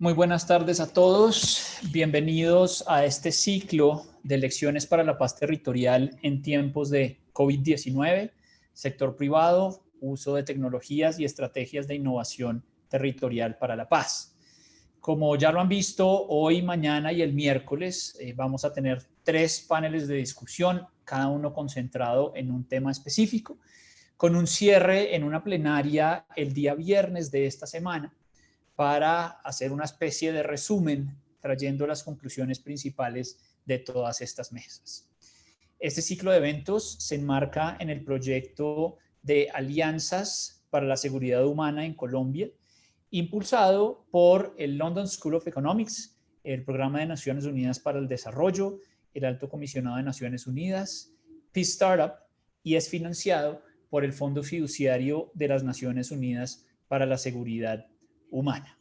Muy buenas tardes a todos. Bienvenidos a este ciclo de lecciones para la paz territorial en tiempos de COVID-19, sector privado, uso de tecnologías y estrategias de innovación territorial para la paz. Como ya lo han visto, hoy, mañana y el miércoles vamos a tener 3 paneles de discusión, cada uno concentrado en un tema específico, con un cierre en una plenaria el día viernes de esta semana, para hacer una especie de resumen trayendo las conclusiones principales de todas estas mesas. Este ciclo de eventos se enmarca en el proyecto de Alianzas para la Seguridad Humana en Colombia, impulsado por el London School of Economics, el Programa de Naciones Unidas para el Desarrollo, el Alto Comisionado de Naciones Unidas, Peace Startup, y es financiado por el Fondo Fiduciario de las Naciones Unidas para la Seguridad Humana.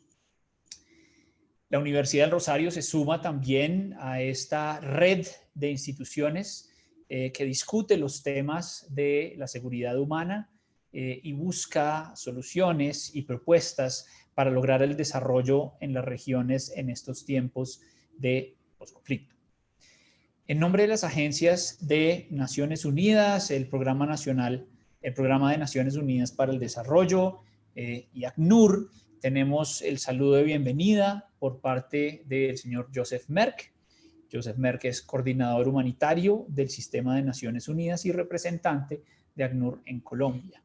La Universidad del Rosario se suma también a esta red de instituciones que discute los temas de la seguridad humana y busca soluciones y propuestas para lograr el desarrollo en las regiones en estos tiempos de posconflicto. En nombre de las agencias de Naciones Unidas, el Programa de Naciones Unidas para el Desarrollo y ACNUR, tenemos el saludo de bienvenida por parte del señor Joseph Merck. Joseph Merck es coordinador humanitario del Sistema de Naciones Unidas y representante de ACNUR en Colombia.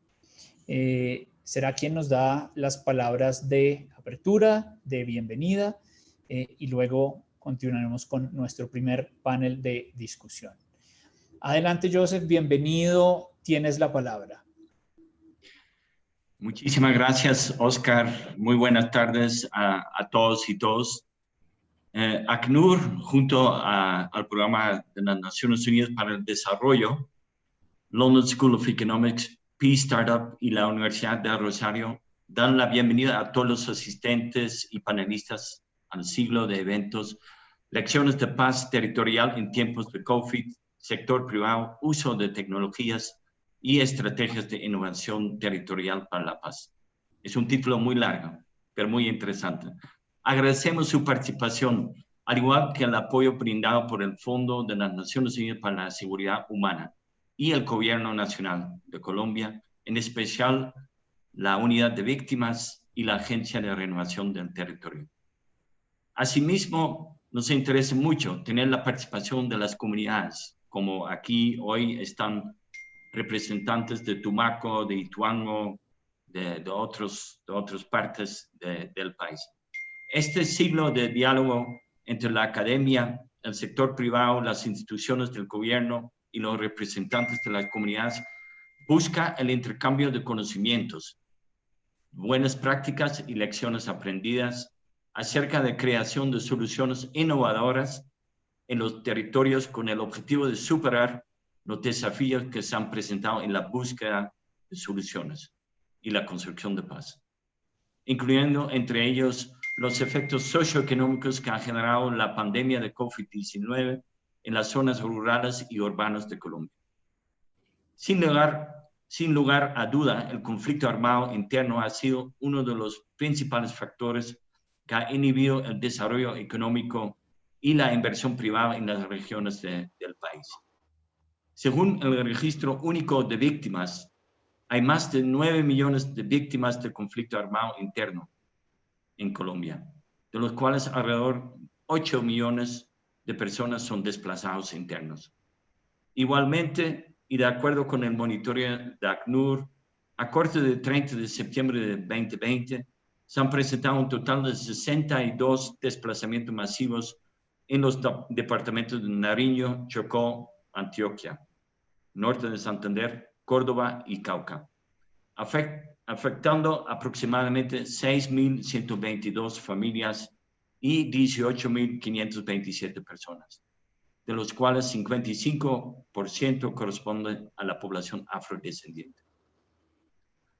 Será quien nos da las palabras de apertura, de bienvenida, y luego continuaremos con nuestro primer panel de discusión. Adelante, Joseph, bienvenido, tienes la palabra. Muchísimas gracias, Oscar. Muy buenas tardes a todos y todas. ACNUR, junto al Programa de las Naciones Unidas para el Desarrollo, London School of Economics, Peace Startup y la Universidad del Rosario, dan la bienvenida a todos los asistentes y panelistas al ciclo de eventos, lecciones de paz territorial en tiempos de COVID, sector privado, uso de tecnologías y estrategias de innovación territorial para la paz. Es un título muy largo, pero muy interesante. Agradecemos su participación, al igual que el apoyo brindado por el Fondo de las Naciones Unidas para la Seguridad Humana y el Gobierno Nacional de Colombia, en especial la Unidad de Víctimas y la Agencia de Renovación del Territorio. Asimismo, nos interesa mucho tener la participación de las comunidades, como aquí hoy están representantes de Tumaco, de Ituango, de otras partes del país. Este siglo de diálogo entre la academia, el sector privado, las instituciones del gobierno y los representantes de las comunidades busca el intercambio de conocimientos, buenas prácticas y lecciones aprendidas acerca de creación de soluciones innovadoras en los territorios con el objetivo de superar los desafíos que se han presentado en la búsqueda de soluciones y la construcción de paz, incluyendo entre ellos los efectos socioeconómicos que ha generado la pandemia de COVID-19 en las zonas rurales y urbanas de Colombia. Sin lugar a duda, el conflicto armado interno ha sido uno de los principales factores que ha inhibido el desarrollo económico y la inversión privada en las regiones del país. Según el Registro Único de Víctimas, hay más de 9 millones de víctimas del conflicto armado interno en Colombia, de los cuales alrededor de 8 millones de personas son desplazados internos. Igualmente, y de acuerdo con el monitoreo de ACNUR, a corte del 30 de septiembre de 2020, se han presentado un total de 62 desplazamientos masivos en los departamentos de Nariño, Chocó, Antioquia, norte de Santander, Córdoba y Cauca, afectando aproximadamente 6.122 familias y 18.527 personas, de los cuales 55% corresponden a la población afrodescendiente.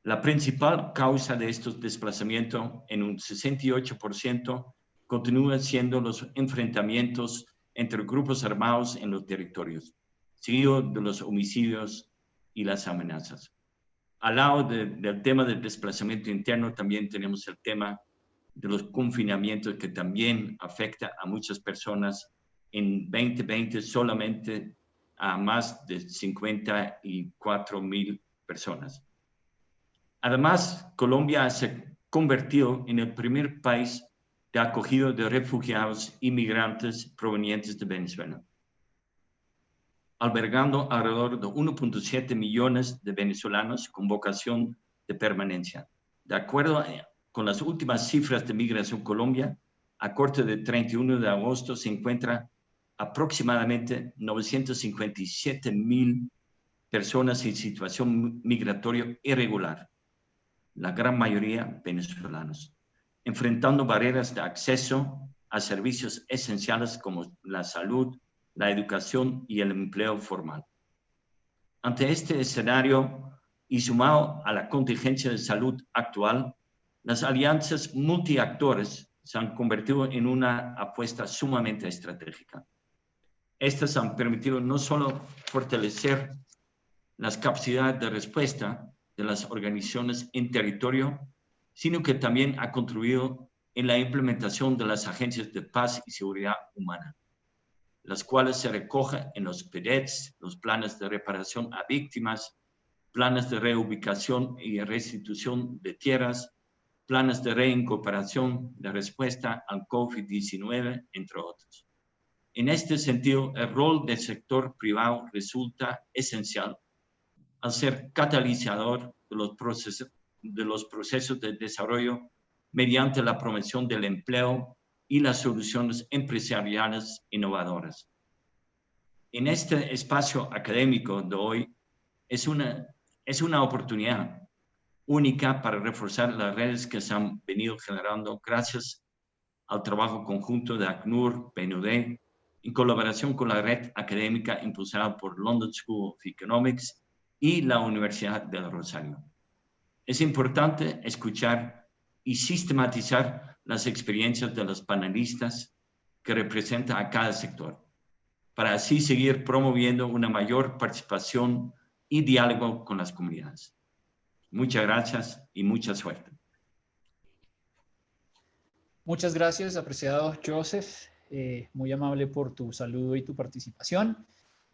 La principal causa de estos desplazamientos, en un 68%, continúan siendo los enfrentamientos entre grupos armados en los territorios, seguido de los homicidios y las amenazas. Al lado del tema del desplazamiento interno, también tenemos el tema de los confinamientos que también afecta a muchas personas. En 2020 solamente a más de 54,000 personas. Además, Colombia se convirtió en el primer país de acogida de refugiados y migrantes provenientes de Venezuela, albergando alrededor de 1.7 millones de venezolanos con vocación de permanencia. De acuerdo con las últimas cifras de Migración Colombia, a corte de 31 de agosto se encuentra aproximadamente 957,000 personas en situación migratoria irregular, la gran mayoría venezolanos, enfrentando barreras de acceso a servicios esenciales como la salud, la educación y el empleo formal. Ante este escenario y sumado a la contingencia de salud actual, las alianzas multiactores se han convertido en una apuesta sumamente estratégica. Estas han permitido no solo fortalecer las capacidades de respuesta de las organizaciones en territorio, sino que también ha contribuido en la implementación de las agencias de paz y seguridad humana, las cuales se recogen en los PEDETs, los planes de reparación a víctimas, planes de reubicación y restitución de tierras, planes de reincorporación de respuesta al COVID-19, entre otros. En este sentido, el rol del sector privado resulta esencial al ser catalizador de los procesos de desarrollo mediante la promoción del empleo y las soluciones empresariales innovadoras. En este espacio académico de hoy es una oportunidad única para reforzar las redes que se han venido generando gracias al trabajo conjunto de ACNUR, PNUD, en colaboración con la red académica impulsada por London School of Economics y la Universidad del Rosario. Es importante escuchar y sistematizar las experiencias de los panelistas que representan a cada sector, para así seguir promoviendo una mayor participación y diálogo con las comunidades. Muchas gracias y mucha suerte. Muchas gracias, apreciado Joseph, muy amable por tu saludo y tu participación.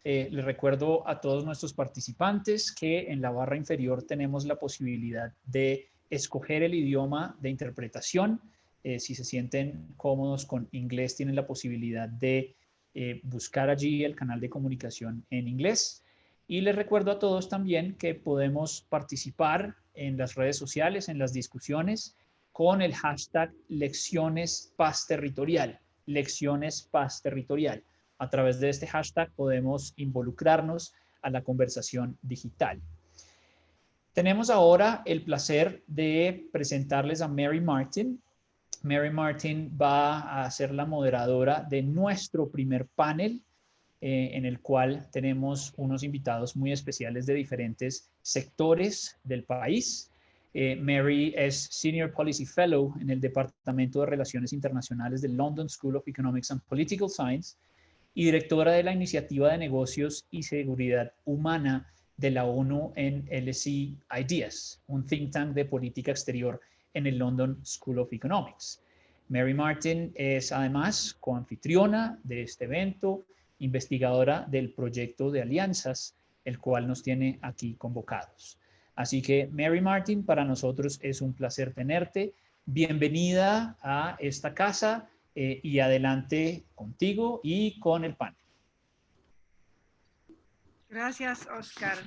Les recuerdo a todos nuestros participantes que en la barra inferior tenemos la posibilidad de escoger el idioma de interpretación. Si se sienten cómodos con inglés, tienen la posibilidad de buscar allí el canal de comunicación en inglés. Y les recuerdo a todos también que podemos participar en las redes sociales, en las discusiones, con el hashtag Lecciones Paz Territorial, Lecciones Paz Territorial. A través de este hashtag podemos involucrarnos a la conversación digital. Tenemos ahora el placer de presentarles a Mary Martin. Mary Martin va a ser la moderadora de nuestro primer panel, en el cual tenemos unos invitados muy especiales de diferentes sectores del país. Mary es Senior Policy Fellow en el Departamento de Relaciones Internacionales del London School of Economics and Political Science y directora de la Iniciativa de Negocios y Seguridad Humana de la ONU en LSE Ideas, un think tank de política exterior en el London School of Economics. Mary Martin es además coanfitriona de este evento, investigadora del proyecto de alianzas, el cual nos tiene aquí convocados. Así que, Mary Martin, para nosotros es un placer tenerte. Bienvenida a esta casa y adelante contigo y con el panel. Gracias, Oscar.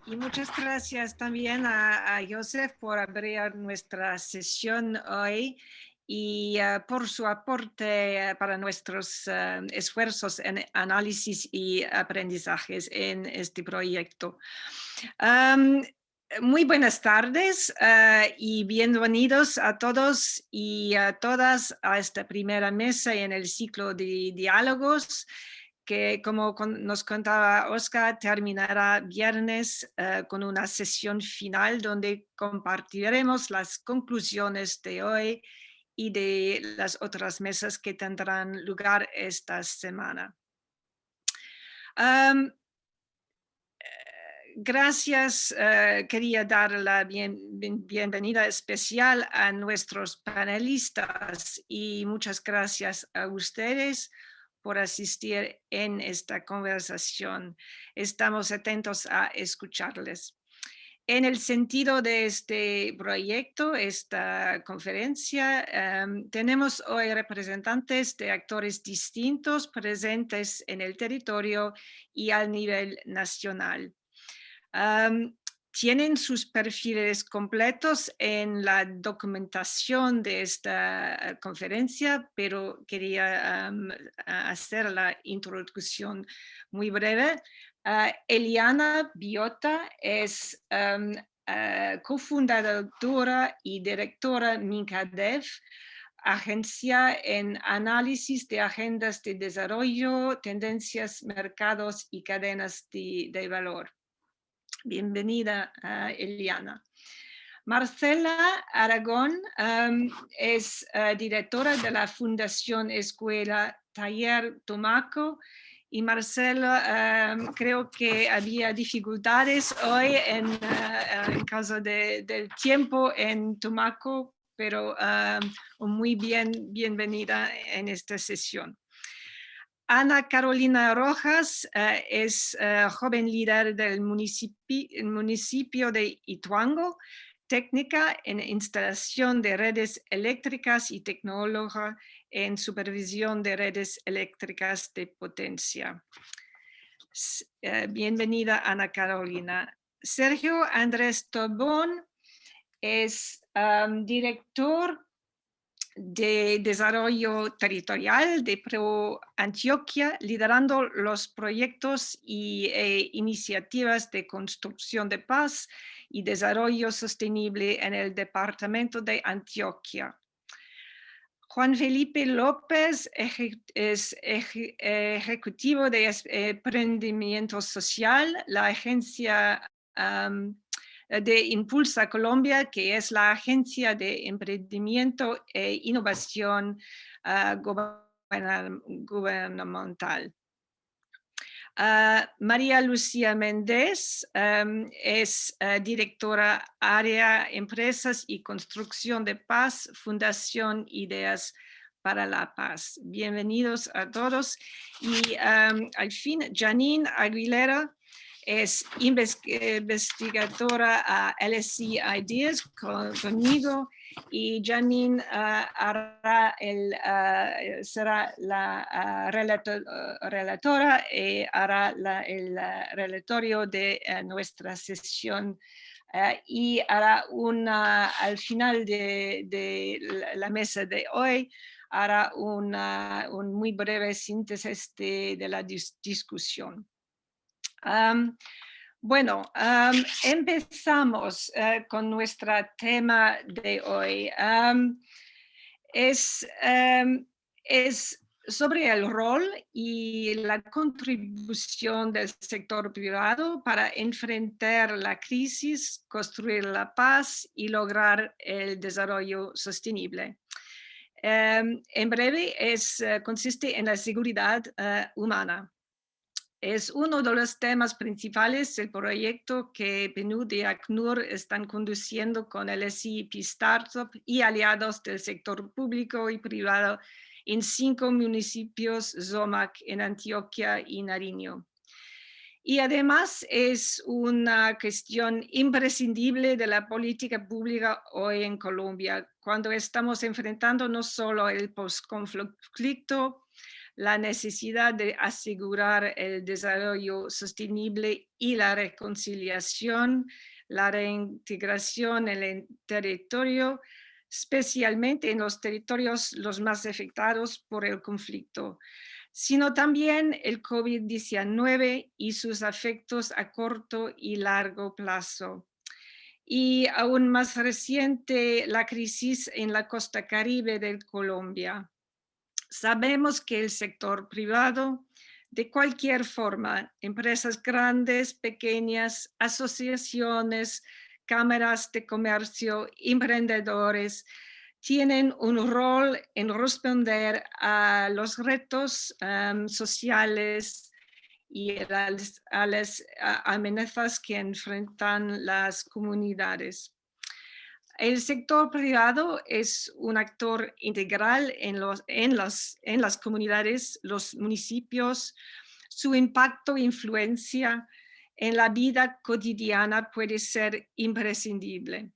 Y muchas gracias también a Joseph por abrir nuestra sesión hoy y por su aporte para nuestros esfuerzos en análisis y aprendizajes en este proyecto. Muy buenas tardes y bienvenidos a todos y a todas a esta primera mesa en el ciclo de diálogos que, como nos contaba Oscar, terminará viernes con una sesión final donde compartiremos las conclusiones de hoy y de las otras mesas que tendrán lugar esta semana. Gracias. Quería dar la bienvenida especial a nuestros panelistas y muchas gracias a ustedes por asistir en esta conversación. Estamos atentos a escucharles. En el sentido de este proyecto, esta conferencia, tenemos hoy representantes de actores distintos presentes en el territorio y a nivel nacional. Tienen sus perfiles completos en la documentación de esta conferencia, pero quería hacer la introducción muy breve. Eliana Biota es cofundadora y directora Mincadev, agencia en análisis de agendas de desarrollo, tendencias, mercados y cadenas de valor. Bienvenida, Eliana. Marcela Aragón es directora de la Fundación Escuela Taller Tumaco. Y Marcela, creo que había dificultades hoy en caso del tiempo en Tumaco, pero muy bienvenida en esta sesión. Ana Carolina Rojas es joven líder del municipio de Ituango, técnica en instalación de redes eléctricas y tecnóloga en supervisión de redes eléctricas de potencia. Bienvenida, Ana Carolina. Sergio Andrés Tobón es director de desarrollo territorial de Pro Antioquia, liderando los proyectos e iniciativas de construcción de paz y desarrollo sostenible en el departamento de Antioquia. Juan Felipe López es ejecutivo de emprendimiento social, la agencia de Impulsa Colombia, que es la agencia de emprendimiento e innovación gubernamental. María Lucía Méndez es directora área Empresas y Construcción de Paz, Fundación Ideas para la Paz. Bienvenidos a todos. Y al fin, Janine Aguilera es investigadora a LSE Ideas conmigo, y Janine será la relatora y hará el relatorio de nuestra sesión y hará al final de la mesa de hoy, hará un muy breve síntesis de la discusión. Empezamos con nuestro tema de hoy. Es sobre el rol y la contribución del sector privado para enfrentar la crisis, construir la paz y lograr el desarrollo sostenible. En breve, consiste en la seguridad humana. Es uno de los temas principales del proyecto que PNUD y ACNUR están conduciendo con el SIP Startup y aliados del sector público y privado en 5 municipios ZOMAC en Antioquia y Nariño. Y además es una cuestión imprescindible de la política pública hoy en Colombia, cuando estamos enfrentando no solo el postconflicto, la necesidad de asegurar el desarrollo sostenible y la reconciliación, la reintegración en el territorio, especialmente en los territorios los más afectados por el conflicto, sino también el COVID-19 y sus efectos a corto y largo plazo. Y aún más reciente, la crisis en la costa caribe de Colombia. Sabemos que el sector privado, de cualquier forma, empresas grandes, pequeñas, asociaciones, cámaras de comercio, emprendedores, tienen un rol en responder a los retos sociales y a las amenazas que enfrentan las comunidades. El sector privado es un actor integral en las comunidades, los municipios. Su impacto e influencia en la vida cotidiana puede ser imprescindible.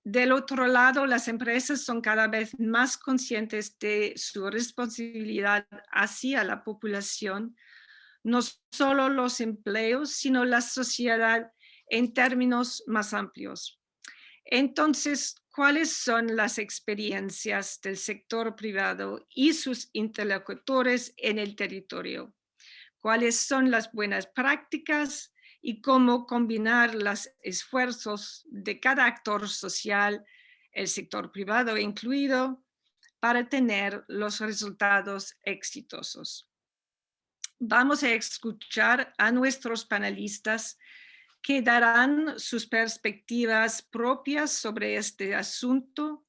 Del otro lado, las empresas son cada vez más conscientes de su responsabilidad hacia la población, no solo los empleos, sino la sociedad en términos más amplios. Entonces, ¿cuáles son las experiencias del sector privado y sus interlocutores en el territorio? ¿Cuáles son las buenas prácticas y cómo combinar los esfuerzos de cada actor social, el sector privado incluido, para tener los resultados exitosos? Vamos a escuchar a nuestros panelistas que darán sus perspectivas propias sobre este asunto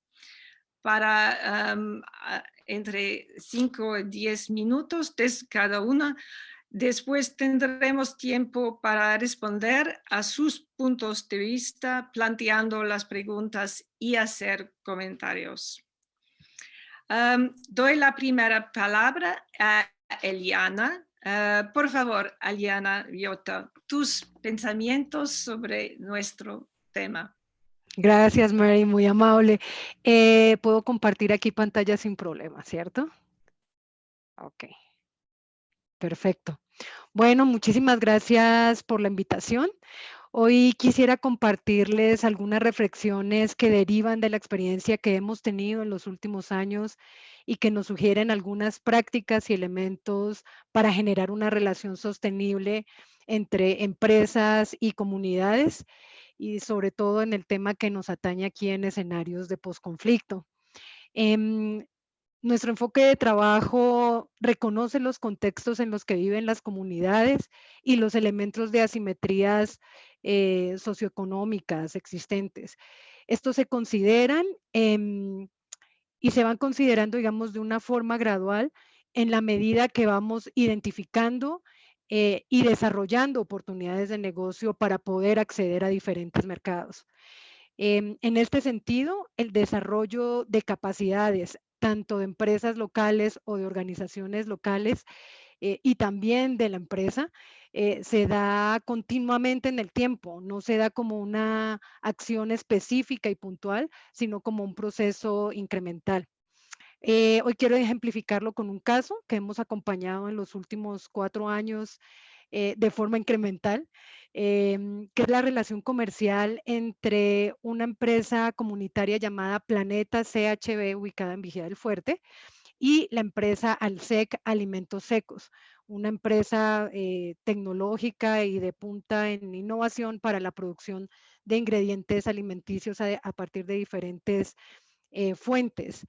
para entre 5 y 10 minutos de cada una. Después tendremos tiempo para responder a sus puntos de vista, planteando las preguntas y hacer comentarios. Doy la primera palabra a Eliana. Por favor, Eliana Villota, tus pensamientos sobre nuestro tema. Gracias, Mary, muy amable. Puedo compartir aquí pantalla sin problema, ¿cierto? Ok. Perfecto. Bueno, muchísimas gracias por la invitación. Hoy quisiera compartirles algunas reflexiones que derivan de la experiencia que hemos tenido en los últimos años y que nos sugieren algunas prácticas y elementos para generar una relación sostenible entre empresas y comunidades, y sobre todo en el tema que nos atañe aquí en escenarios de posconflicto. Nuestro enfoque de trabajo reconoce los contextos en los que viven las comunidades y los elementos de asimetrías socioeconómicas existentes. Estos se consideran y se van considerando, digamos, de una forma gradual en la medida que vamos identificando y desarrollando oportunidades de negocio para poder acceder a diferentes mercados. En este sentido, el desarrollo de capacidades, tanto de empresas locales o de organizaciones locales y también de la empresa, se da continuamente en el tiempo, no se da como una acción específica y puntual, sino como un proceso incremental. Hoy quiero ejemplificarlo con un caso que hemos acompañado en los últimos 4 años de forma incremental, que es la relación comercial entre una empresa comunitaria llamada Planeta CHB, ubicada en Vigía del Fuerte, y la empresa Alsec Alimentos Secos, una empresa tecnológica y de punta en innovación para la producción de ingredientes alimenticios a partir de diferentes fuentes.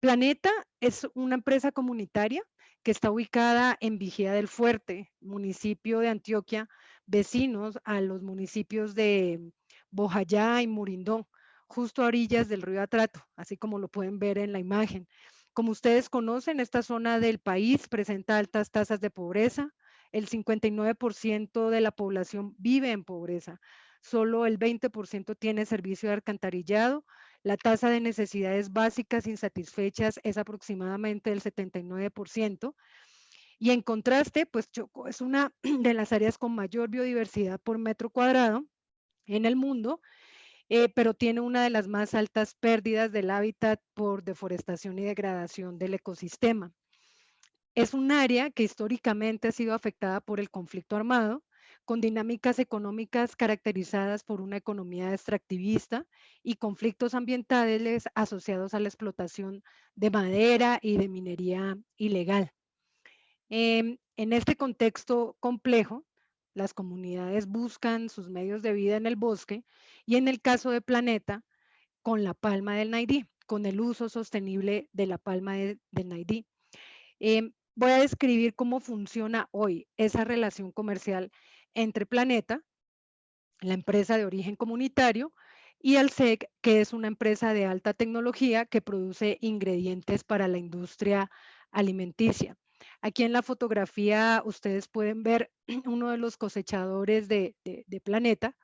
Planeta es una empresa comunitaria que está ubicada en Vigía del Fuerte, municipio de Antioquia, vecinos a los municipios de Bojayá y Murindó, justo a orillas del río Atrato, así como lo pueden ver en la imagen. Como ustedes conocen, esta zona del país presenta altas tasas de pobreza. El 59% de la población vive en pobreza. Solo el 20% tiene servicio de alcantarillado. La tasa de necesidades básicas insatisfechas es aproximadamente del 79%. Y en contraste, pues Chocó es una de las áreas con mayor biodiversidad por metro cuadrado en el mundo, pero tiene una de las más altas pérdidas del hábitat por deforestación y degradación del ecosistema. Es un área que históricamente ha sido afectada por el conflicto armado, con dinámicas económicas caracterizadas por una economía extractivista y conflictos ambientales asociados a la explotación de madera y de minería ilegal. En este contexto complejo, las comunidades buscan sus medios de vida en el bosque y en el caso de Planeta, con la palma del Naidí, con el uso sostenible de la palma del Naidí. Voy a describir cómo funciona hoy esa relación comercial entre Planeta, la empresa de origen comunitario, y Alsec, que es una empresa de alta tecnología que produce ingredientes para la industria alimenticia. Aquí en la fotografía ustedes pueden ver uno de los cosechadores de Planeta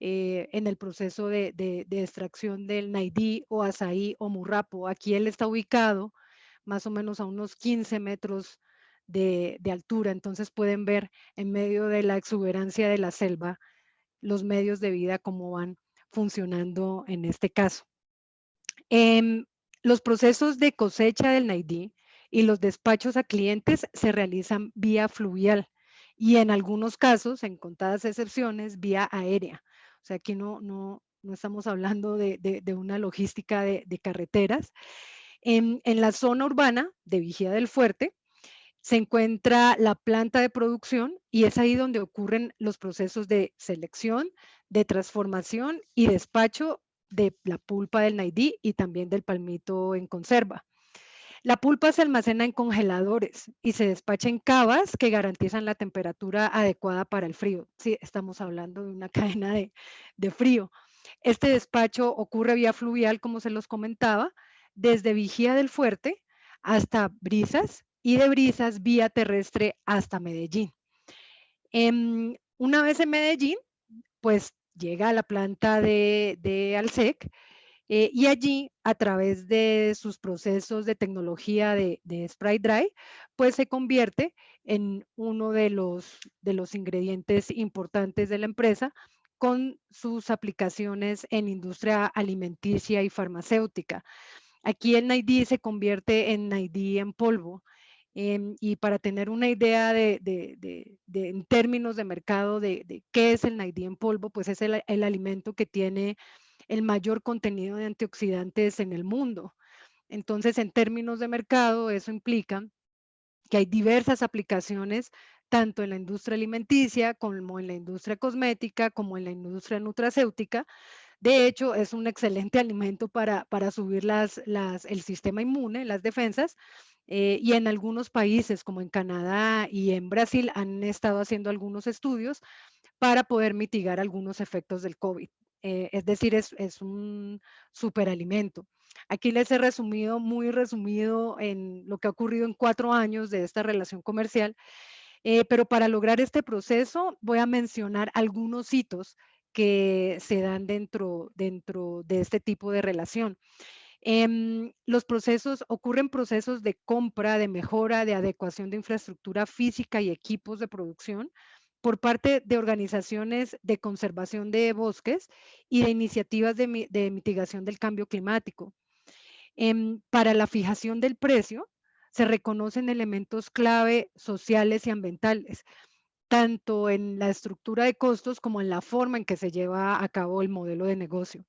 en el proceso de extracción del naidí o azaí o murrapo. Aquí él está ubicado más o menos a unos 15 metros de altura, entonces pueden ver en medio de la exuberancia de la selva los medios de vida cómo van funcionando en este caso. Los procesos de cosecha del naidí y los despachos a clientes se realizan vía fluvial y en algunos casos, en contadas excepciones, vía aérea. O sea, aquí no estamos hablando de una logística de carreteras. En la zona urbana de Vigía del Fuerte se encuentra la planta de producción y es ahí donde ocurren los procesos de selección, de transformación y despacho de la pulpa del naidí y también del palmito en conserva. La pulpa se almacena en congeladores y se despacha en cavas que garantizan la temperatura adecuada para el frío. Sí, estamos hablando de una cadena de frío. Este despacho ocurre vía fluvial, como se los comentaba, desde Vigía del Fuerte hasta Brisas y de Brisas vía terrestre hasta Medellín. Una vez en Medellín, pues llega a la planta de Alsec y allí, a través de sus procesos de tecnología de spray dry, pues se convierte en uno de los ingredientes importantes de la empresa con sus aplicaciones en industria alimenticia y farmacéutica. Aquí el naidí se convierte en naidí en polvo. Y para tener una idea en términos de mercado de qué es el naidí en polvo, pues es el alimento que tiene el mayor contenido de antioxidantes en el mundo. Entonces, en términos de mercado, eso implica que hay diversas aplicaciones, tanto en la industria alimenticia, como en la industria cosmética, como en la industria nutracéutica. De hecho, es un excelente alimento para subir el sistema inmune, las defensas, y en algunos países, como en Canadá y en Brasil, han estado haciendo algunos estudios para poder mitigar algunos efectos del COVID. Es decir, es un superalimento. Aquí les he resumido, muy resumido, en lo que ha ocurrido en 4 años de esta relación comercial, pero para lograr este proceso voy a mencionar algunos hitos que se dan dentro de este tipo de relación. Ocurren procesos de compra, de mejora, de adecuación de infraestructura física y equipos de producción por parte de organizaciones de conservación de bosques y de iniciativas de mitigación del cambio climático. Para la fijación del precio, se reconocen elementos clave sociales y ambientales, tanto en la estructura de costos como en la forma en que se lleva a cabo el modelo de negocio.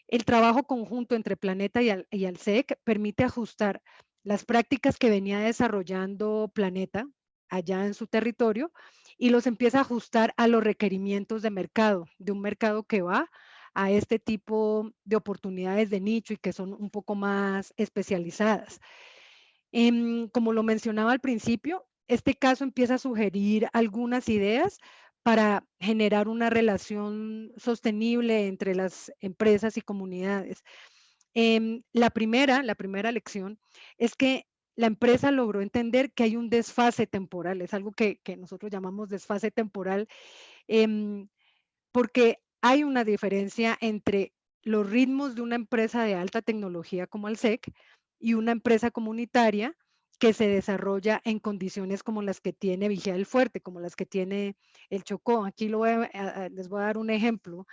El trabajo conjunto entre Planeta y Alsec permite ajustar las prácticas que venía desarrollando Planeta allá en su territorio y los empieza a ajustar a los requerimientos de mercado, de un mercado que va a este tipo de oportunidades de nicho y que son un poco más especializadas. Como lo mencionaba al principio, este caso empieza a sugerir algunas ideas para generar una relación sostenible entre las empresas y comunidades. La primera lección es que la empresa logró entender que hay un desfase temporal, es algo que nosotros llamamos desfase temporal, porque hay una diferencia entre los ritmos de una empresa de alta tecnología como Alsec y una empresa comunitaria que se desarrolla en condiciones como las que tiene Vigía del Fuerte, como las que tiene el Chocó. Aquí les voy a dar un ejemplo.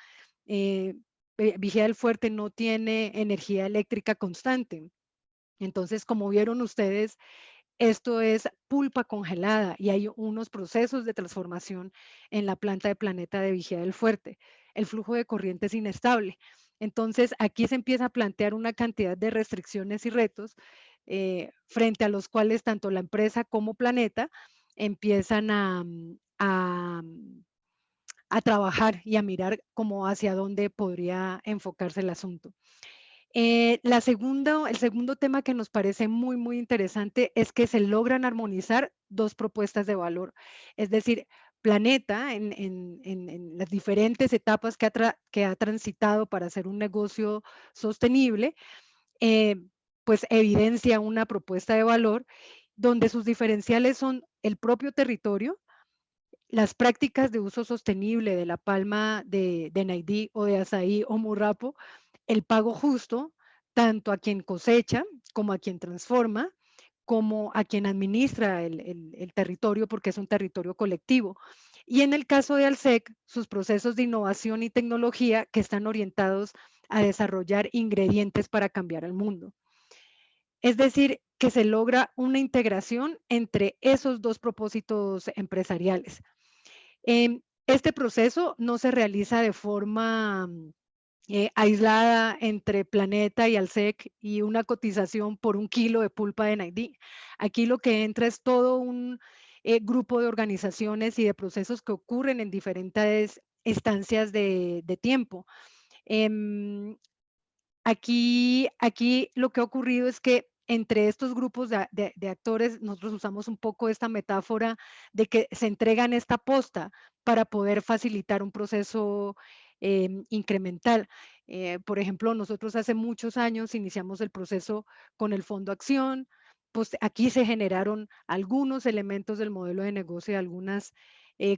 Vigía del Fuerte no tiene energía eléctrica constante. Entonces, como vieron ustedes, esto es pulpa congelada y hay unos procesos de transformación en la planta de Planeta de Vigía del Fuerte. El flujo de corriente es inestable. Entonces, aquí se empieza a plantear una cantidad de restricciones y retos frente a los cuales tanto la empresa como Planeta empiezan a trabajar y a mirar cómo hacia dónde podría enfocarse el asunto. El segundo tema que nos parece muy, muy interesante es que se logran armonizar dos propuestas de valor. Es decir, Planeta en las diferentes etapas que ha transitado para hacer un negocio sostenible, pues evidencia una propuesta de valor donde sus diferenciales son el propio territorio, las prácticas de uso sostenible de la palma de Naidí o de azaí o murrapo, el pago justo, tanto a quien cosecha como a quien transforma, como a quien administra el territorio, porque es un territorio colectivo. Y en el caso de Alsec, sus procesos de innovación y tecnología que están orientados a desarrollar ingredientes para cambiar el mundo. Es decir, que se logra una integración entre esos dos propósitos empresariales. Este proceso no se realiza de forma aislada entre Planeta y Alsec y una cotización por 1 kilo de pulpa de Naidí. Aquí lo que entra es todo un grupo de organizaciones y de procesos que ocurren en diferentes estancias de tiempo. Aquí lo que ha ocurrido es que entre estos grupos de actores, nosotros usamos un poco esta metáfora de que se entregan esta posta para poder facilitar un proceso incremental. Por ejemplo, nosotros hace muchos años iniciamos el proceso con el Fondo Acción, pues aquí se generaron algunos elementos del modelo de negocio y algunas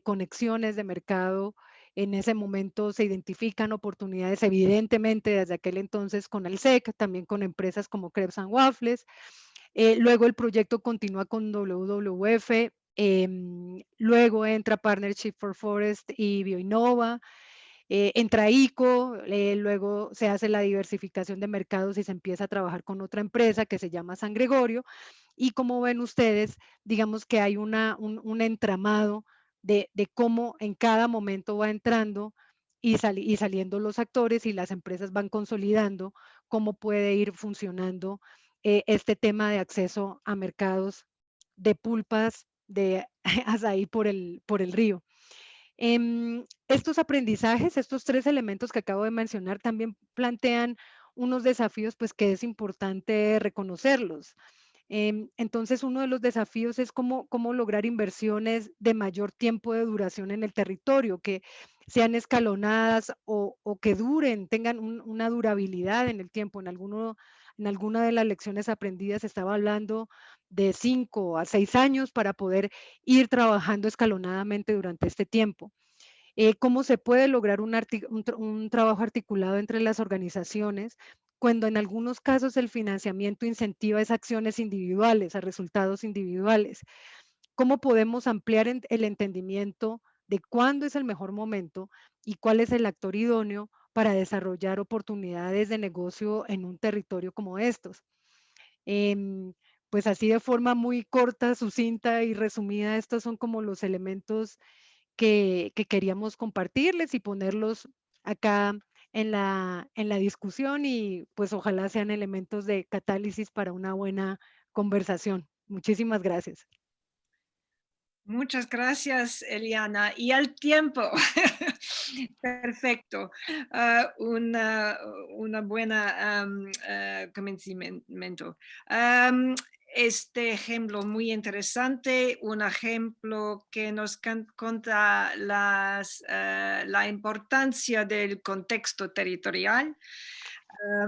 conexiones de mercado. En ese momento se identifican oportunidades, evidentemente, desde aquel entonces con el SEC, también con empresas como Crepes and Waffles. Luego el proyecto continúa con WWF, luego entra Partnership for Forest y Bioinnova, entra ICO, luego se hace la diversificación de mercados y se empieza a trabajar con otra empresa que se llama San Gregorio. Y como ven ustedes, digamos que hay un entramado de cómo en cada momento va entrando y saliendo los actores y las empresas van consolidando cómo puede ir funcionando este tema de acceso a mercados de pulpas de azaí por el río. Estos aprendizajes, estos 3 elementos que acabo de mencionar, también plantean unos desafíos pues que es importante reconocerlos. Entonces, uno de los desafíos es cómo lograr inversiones de mayor tiempo de duración en el territorio, que sean escalonadas o que duren, tengan una durabilidad en el tiempo. En alguna de las lecciones aprendidas estaba hablando de 5 a 6 años para poder ir trabajando escalonadamente durante este tiempo. ¿Cómo se puede lograr un trabajo articulado entre las organizaciones cuando en algunos casos el financiamiento incentiva esas acciones individuales, a resultados individuales? ¿Cómo podemos ampliar el entendimiento de cuándo es el mejor momento y cuál es el actor idóneo para desarrollar oportunidades de negocio en un territorio como estos? Pues así de forma muy corta, sucinta y resumida, estos son como los elementos que queríamos compartirles y ponerlos acá en la discusión y pues ojalá sean elementos de catálisis para una buena conversación. Muchísimas gracias. Muchas gracias, Eliana. Y al tiempo, perfecto. Una buena convencimiento. Este ejemplo muy interesante, un ejemplo que nos cuenta la importancia del contexto territorial,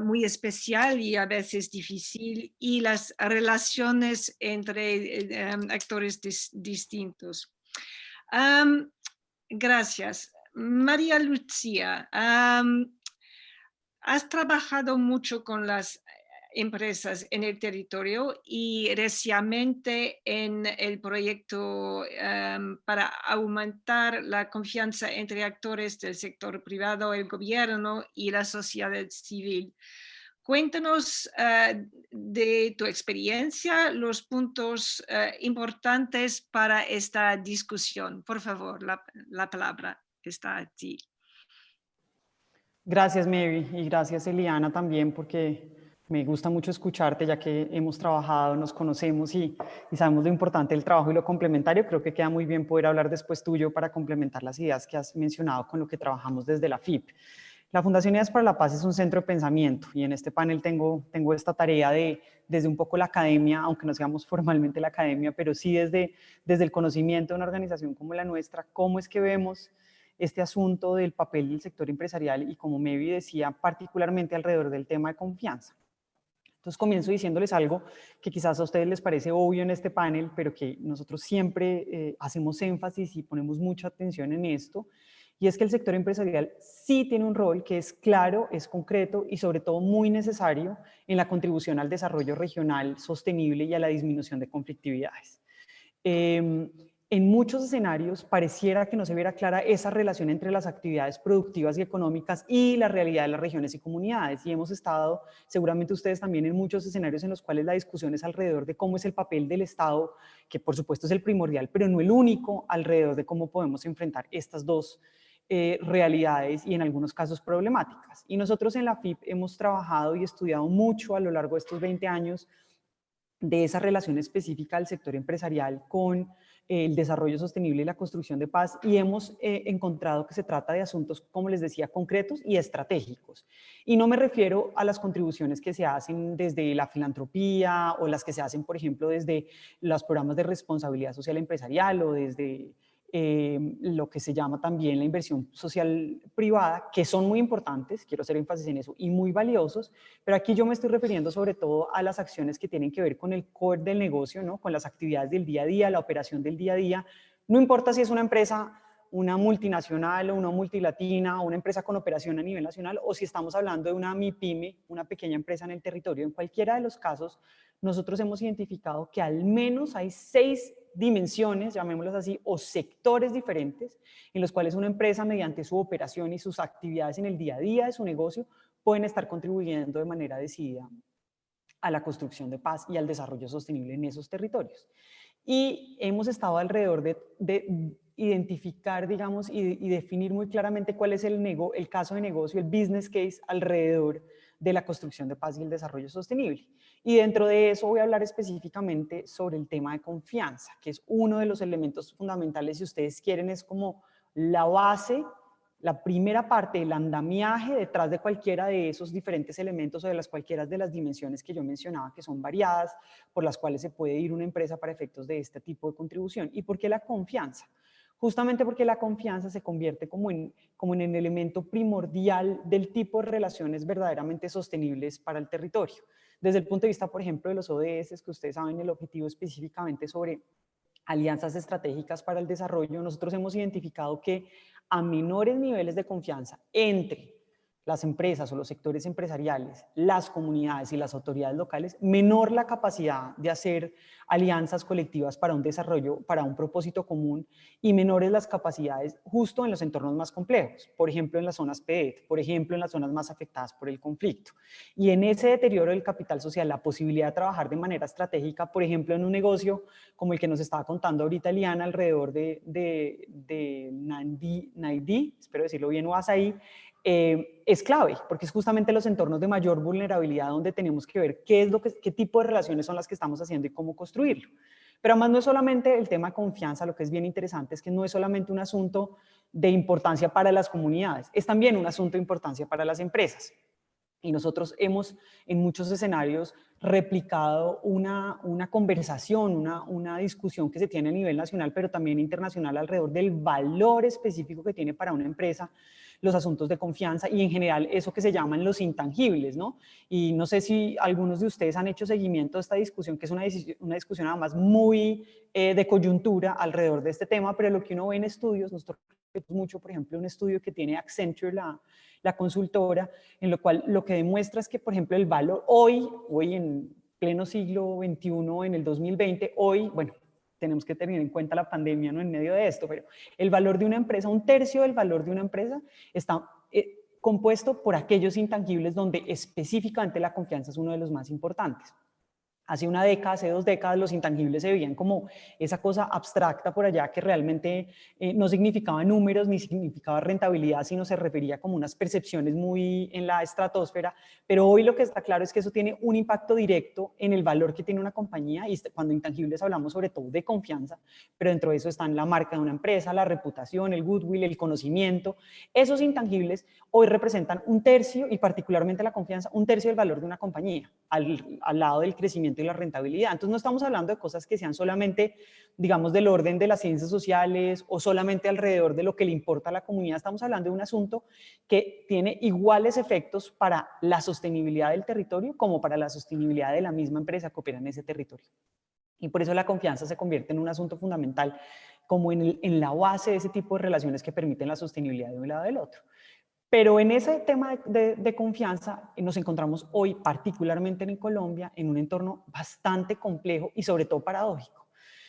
muy especial y a veces difícil, y las relaciones entre actores distintos. Gracias. María Lucía, has trabajado mucho con las empresas en el territorio y recientemente en el proyecto para aumentar la confianza entre actores del sector privado, el gobierno y la sociedad civil. Cuéntanos de tu experiencia, los puntos importantes para esta discusión. Por favor, la palabra está a ti. Gracias, Mary, y gracias, Eliana, también, porque me gusta mucho escucharte, ya que hemos trabajado, nos conocemos y sabemos lo importante del trabajo y lo complementario. Creo que queda muy bien poder hablar después tuyo para complementar las ideas que has mencionado con lo que trabajamos desde la FIP. La Fundación Ideas para la Paz es un centro de pensamiento y en este panel tengo esta tarea de, desde un poco la academia, aunque no seamos formalmente la academia, pero sí desde el conocimiento de una organización como la nuestra, cómo es que vemos este asunto del papel del sector empresarial y, como Mevi decía, particularmente alrededor del tema de confianza. Entonces comienzo diciéndoles algo que quizás a ustedes les parece obvio en este panel, pero que nosotros siempre hacemos énfasis y ponemos mucha atención en esto, y es que el sector empresarial sí tiene un rol que es claro, es concreto y sobre todo muy necesario en la contribución al desarrollo regional sostenible y a la disminución de conflictividades. En muchos escenarios pareciera que no se viera clara esa relación entre las actividades productivas y económicas y la realidad de las regiones y comunidades. Y hemos estado, seguramente ustedes también, en muchos escenarios en los cuales la discusión es alrededor de cómo es el papel del Estado, que por supuesto es el primordial, pero no el único, alrededor de cómo podemos enfrentar estas dos realidades y en algunos casos problemáticas. Y nosotros en la FIP hemos trabajado y estudiado mucho a lo largo de estos 20 años de esa relación específica del sector empresarial con el desarrollo sostenible y la construcción de paz, y hemos encontrado que se trata de asuntos, como les decía, concretos y estratégicos. Y no me refiero a las contribuciones que se hacen desde la filantropía o las que se hacen, por ejemplo, desde los programas de responsabilidad social empresarial o desde lo que se llama también la inversión social privada, que son muy importantes, quiero hacer énfasis en eso, y muy valiosos, pero aquí yo me estoy refiriendo sobre todo a las acciones que tienen que ver con el core del negocio, ¿no? Con las actividades del día a día, la operación del día a día. No importa si es una empresa, una multinacional o una multilatina o una empresa con operación a nivel nacional, o si estamos hablando de una MIPYME, una pequeña empresa en el territorio. En cualquiera de los casos, nosotros hemos identificado que al menos hay 6 dimensiones, llamémoslas así, o sectores diferentes en los cuales una empresa, mediante su operación y sus actividades en el día a día de su negocio, pueden estar contribuyendo de manera decidida a la construcción de paz y al desarrollo sostenible en esos territorios. Y hemos estado alrededor de identificar, digamos, y definir muy claramente cuál es el caso de negocio, el business case alrededor de la construcción de paz y el desarrollo sostenible. Y dentro de eso voy a hablar específicamente sobre el tema de confianza, que es uno de los elementos fundamentales, si ustedes quieren, es como la base, la primera parte del andamiaje detrás de cualquiera de esos diferentes elementos o de las cualquiera de las dimensiones que yo mencionaba, que son variadas, por las cuales se puede ir una empresa para efectos de este tipo de contribución. ¿Y por qué la confianza? Justamente porque la confianza se convierte como en el elemento primordial del tipo de relaciones verdaderamente sostenibles para el territorio. Desde el punto de vista, por ejemplo, de los ODS, que ustedes saben el objetivo específicamente sobre alianzas estratégicas para el desarrollo, nosotros hemos identificado que a menores niveles de confianza entre las empresas o los sectores empresariales, las comunidades y las autoridades locales, menor la capacidad de hacer alianzas colectivas para un desarrollo, para un propósito común, y menores las capacidades justo en los entornos más complejos, por ejemplo en las zonas PET, por ejemplo en las zonas más afectadas por el conflicto. Y en ese deterioro del capital social, la posibilidad de trabajar de manera estratégica, por ejemplo en un negocio como el que nos estaba contando ahorita Liana alrededor de Naidí, espero decirlo bien, o Asaí, es clave, porque es justamente los entornos de mayor vulnerabilidad donde tenemos que ver qué tipo de relaciones son las que estamos haciendo y cómo construirlo. Pero además no es solamente el tema de confianza, lo que es bien interesante es que no es solamente un asunto de importancia para las comunidades, es también un asunto de importancia para las empresas. Y nosotros hemos en muchos escenarios replicado una conversación, una discusión que se tiene a nivel nacional, pero también internacional alrededor del valor específico que tiene para una empresa los asuntos de confianza y en general eso que se llaman los intangibles, ¿no? Y no sé si algunos de ustedes han hecho seguimiento a esta discusión, que es una discusión además muy de coyuntura alrededor de este tema, pero lo que uno ve en estudios, nosotros vemos mucho, por ejemplo, un estudio que tiene Accenture, la consultora, en lo cual lo que demuestra es que, por ejemplo, el valor hoy en pleno siglo XXI, en el 2020, hoy, bueno, tenemos que tener en cuenta la pandemia, ¿no? En medio de esto, pero el valor de una empresa, un tercio del valor de una empresa está compuesto por aquellos intangibles donde específicamente la confianza es uno de los más importantes. Hace una década, hace 2 décadas, los intangibles se veían como esa cosa abstracta por allá que realmente no significaba números ni significaba rentabilidad, sino se refería como unas percepciones muy en la estratosfera. Pero hoy lo que está claro es que eso tiene un impacto directo en el valor que tiene una compañía, y cuando intangibles hablamos sobre todo de confianza, pero dentro de eso están la marca de una empresa, la reputación, el goodwill, el conocimiento. Esos intangibles hoy representan un tercio, y particularmente la confianza, un tercio del valor de una compañía, al lado del crecimiento crecimiento y la rentabilidad. Entonces no estamos hablando de cosas que sean solamente, digamos, del orden de las ciencias sociales o solamente alrededor de lo que le importa a la comunidad. Estamos hablando de un asunto que tiene iguales efectos para la sostenibilidad del territorio como para la sostenibilidad de la misma empresa que opera en ese territorio. Y por eso la confianza se convierte en un asunto fundamental, como en la base de ese tipo de relaciones que permiten la sostenibilidad de un lado del otro. Pero en ese tema de confianza nos encontramos hoy, particularmente en Colombia, en un entorno bastante complejo y sobre todo paradójico.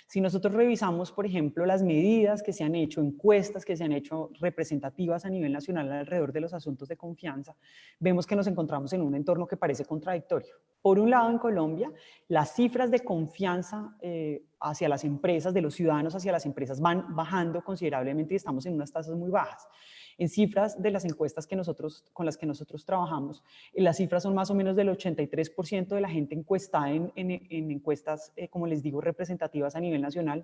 Si nosotros revisamos, por ejemplo, las medidas que se han hecho, encuestas que se han hecho representativas a nivel nacional alrededor de los asuntos de confianza, vemos que nos encontramos en un entorno que parece contradictorio. Por un lado, en Colombia, las cifras de confianza hacia las empresas, de los ciudadanos hacia las empresas, van bajando considerablemente y estamos en unas tasas muy bajas. En cifras de las encuestas con las que nosotros trabajamos, las cifras son más o menos del 83% de la gente encuestada en encuestas, como les digo, representativas a nivel nacional.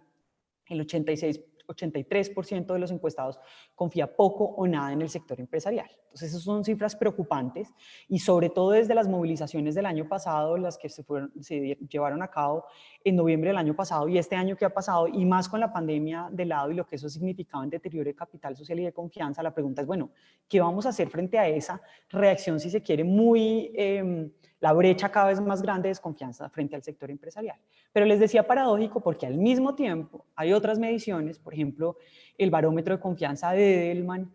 El 83% de los encuestados confía poco o nada en el sector empresarial. Entonces, esas son cifras preocupantes y sobre todo desde las movilizaciones del año pasado, las que se llevaron a cabo en noviembre del año pasado y este año que ha pasado, y más con la pandemia de lado y lo que eso significaba en deterioro de capital social y de confianza, la pregunta es, bueno, ¿qué vamos a hacer frente a esa reacción, si se quiere, la brecha cada vez más grande de desconfianza frente al sector empresarial? Pero les decía paradójico porque al mismo tiempo hay otras mediciones, por ejemplo, el barómetro de confianza de Edelman,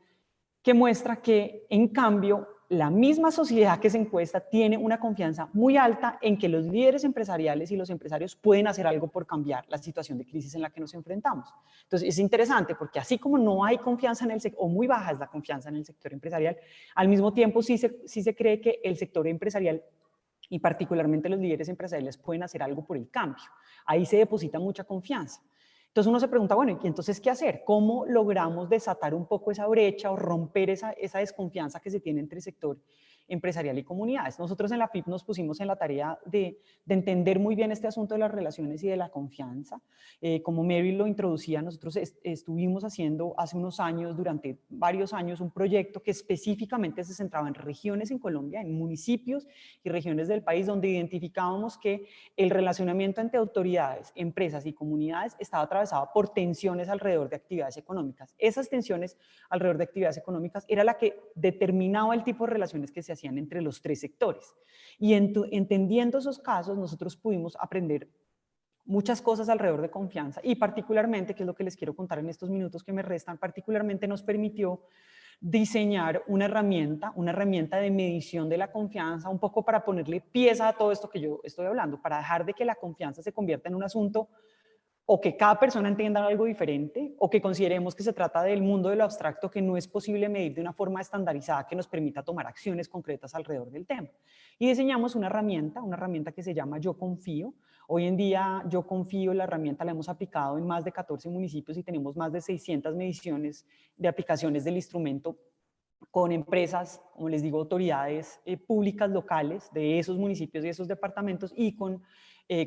que muestra que, en cambio, la misma sociedad que se encuesta tiene una confianza muy alta en que los líderes empresariales y los empresarios pueden hacer algo por cambiar la situación de crisis en la que nos enfrentamos. Entonces, es interesante porque así como no hay confianza en el sector, o muy baja es la confianza en el sector empresarial, al mismo tiempo sí se cree que el sector empresarial y particularmente los líderes empresariales pueden hacer algo por el cambio. Ahí se deposita mucha confianza. Entonces uno se pregunta, bueno, ¿y entonces qué hacer? ¿Cómo logramos desatar un poco esa brecha o romper esa desconfianza que se tiene entre el sector empresarial y comunidades? Nosotros en la FIP nos pusimos en la tarea de entender muy bien este asunto de las relaciones y de la confianza. Como Mary lo introducía, nosotros estuvimos haciendo hace unos años, durante varios años, un proyecto que específicamente se centraba en regiones en Colombia, en municipios y regiones del país, donde identificábamos que el relacionamiento entre autoridades, empresas y comunidades estaba atravesado por tensiones alrededor de actividades económicas. Esas tensiones alrededor de actividades económicas era la que determinaba el tipo de relaciones que se hacían entre los tres sectores. Y entendiendo esos casos, nosotros pudimos aprender muchas cosas alrededor de confianza y particularmente, que es lo que les quiero contar en estos minutos que me restan, particularmente nos permitió diseñar una herramienta de medición de la confianza, un poco para ponerle pieza a todo esto que yo estoy hablando, para dejar de que la confianza se convierta en un asunto o que cada persona entienda algo diferente, o que consideremos que se trata del mundo de lo abstracto que no es posible medir de una forma estandarizada que nos permita tomar acciones concretas alrededor del tema. Y diseñamos una herramienta que se llama Yo Confío. Hoy en día Yo Confío, la herramienta la hemos aplicado en más de 14 municipios y tenemos más de 600 mediciones de aplicaciones del instrumento con empresas, como les digo, autoridades públicas locales de esos municipios y esos departamentos y con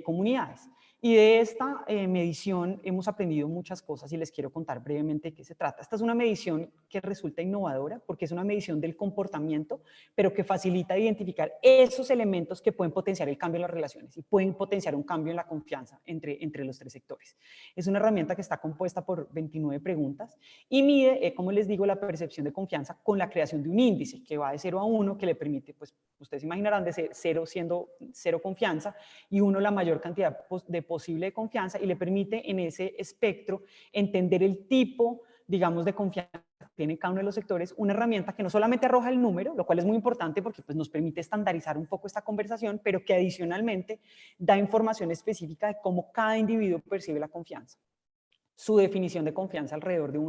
comunidades. Y de esta medición hemos aprendido muchas cosas y les quiero contar brevemente de qué se trata. Esta es una medición que resulta innovadora porque es una medición del comportamiento, pero que facilita identificar esos elementos que pueden potenciar el cambio en las relaciones y pueden potenciar un cambio en la confianza entre los tres sectores. Es una herramienta que está compuesta por 29 preguntas y mide, como les digo, la percepción de confianza con la creación de un índice que va de 0 a 1, que le permite, pues ustedes imaginarán, de 0 siendo 0 confianza y 1 la mayor cantidad de posible de confianza, y le permite en ese espectro entender el tipo, digamos, de confianza que tiene cada uno de los sectores. Una herramienta que no solamente arroja el número, lo cual es muy importante porque pues, nos permite estandarizar un poco esta conversación, pero que adicionalmente da información específica de cómo cada individuo percibe la confianza, su definición de confianza alrededor de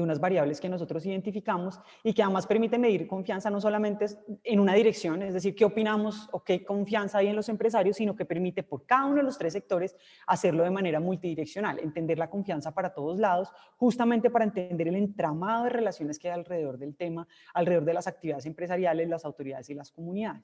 unas variables que nosotros identificamos, y que además permite medir confianza no solamente en una dirección, es decir, qué opinamos o qué confianza hay en los empresarios, sino que permite por cada uno de los tres sectores hacerlo de manera multidireccional, entender la confianza para todos lados, justamente para entender el entramado de relaciones que hay alrededor del tema, alrededor de las actividades empresariales, las autoridades y las comunidades.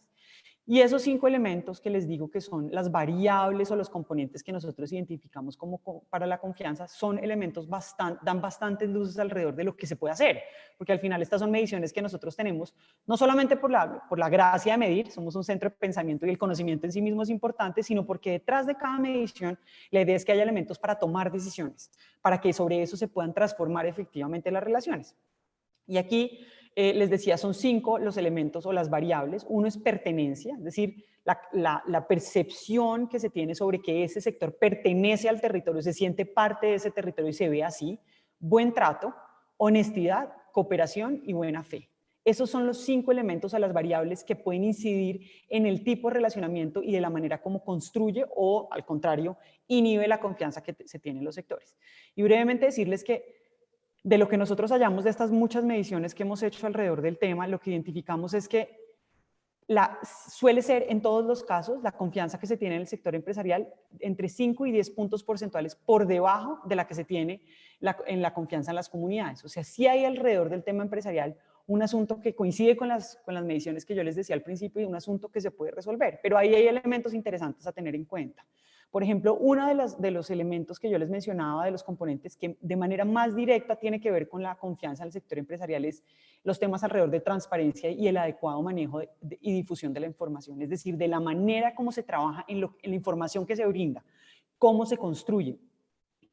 Y esos 5 elementos que les digo que son las variables o los componentes que nosotros identificamos como para la confianza, son elementos dan bastantes luces alrededor de lo que se puede hacer, porque al final estas son mediciones que nosotros tenemos, no solamente por la gracia de medir, somos un centro de pensamiento y el conocimiento en sí mismo es importante, sino porque detrás de cada medición la idea es que haya elementos para tomar decisiones, para que sobre eso se puedan transformar efectivamente las relaciones. Y aquí les decía, son 5 los elementos o las variables. Uno es pertenencia, es decir, la percepción que se tiene sobre que ese sector pertenece al territorio, se siente parte de ese territorio y se ve así. Buen trato, honestidad, cooperación y buena fe. Esos son los 5 elementos a las variables que pueden incidir en el tipo de relacionamiento y de la manera como construye o, al contrario, inhibe la confianza que se tiene en los sectores. Y brevemente decirles que de lo que nosotros hallamos de estas muchas mediciones que hemos hecho alrededor del tema, lo que identificamos es que suele ser en todos los casos la confianza que se tiene en el sector empresarial entre 5 y 10 puntos porcentuales por debajo de la que se tiene en la confianza en las comunidades. O sea, sí hay alrededor del tema empresarial un asunto que coincide con las mediciones que yo les decía al principio y un asunto que se puede resolver, pero ahí hay elementos interesantes a tener en cuenta. Por ejemplo, uno de los elementos que yo les mencionaba de los componentes que de manera más directa tiene que ver con la confianza en el sector empresarial es los temas alrededor de transparencia y el adecuado manejo y difusión de la información, es decir, de la manera como se trabaja en la información que se brinda, cómo se construye,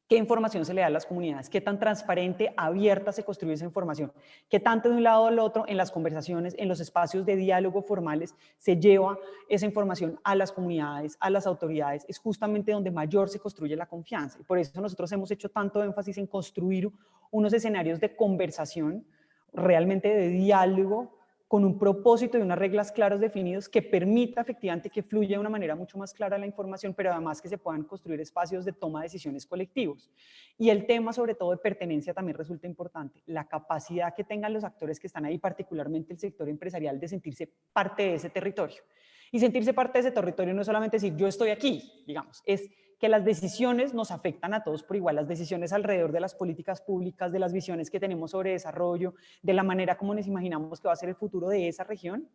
qué información se le da a las comunidades, qué tan transparente, abierta se construye esa información, qué tanto de un lado al otro en las conversaciones, en los espacios de diálogo formales se lleva esa información a las comunidades, a las autoridades, es justamente donde mayor se construye la confianza. Y por eso nosotros hemos hecho tanto énfasis en construir unos escenarios de conversación, realmente de diálogo, con un propósito y unas reglas claras definidos que permita efectivamente que fluya de una manera mucho más clara la información, pero además que se puedan construir espacios de toma de decisiones colectivos. Y el tema sobre todo de pertenencia también resulta importante, la capacidad que tengan los actores que están ahí, particularmente el sector empresarial, de sentirse parte de ese territorio. Y sentirse parte de ese territorio no es solamente decir yo estoy aquí, digamos, es que las decisiones nos afectan a todos por igual, las decisiones alrededor de las políticas públicas, de las visiones que tenemos sobre desarrollo, de la manera como nos imaginamos que va a ser el futuro de esa región,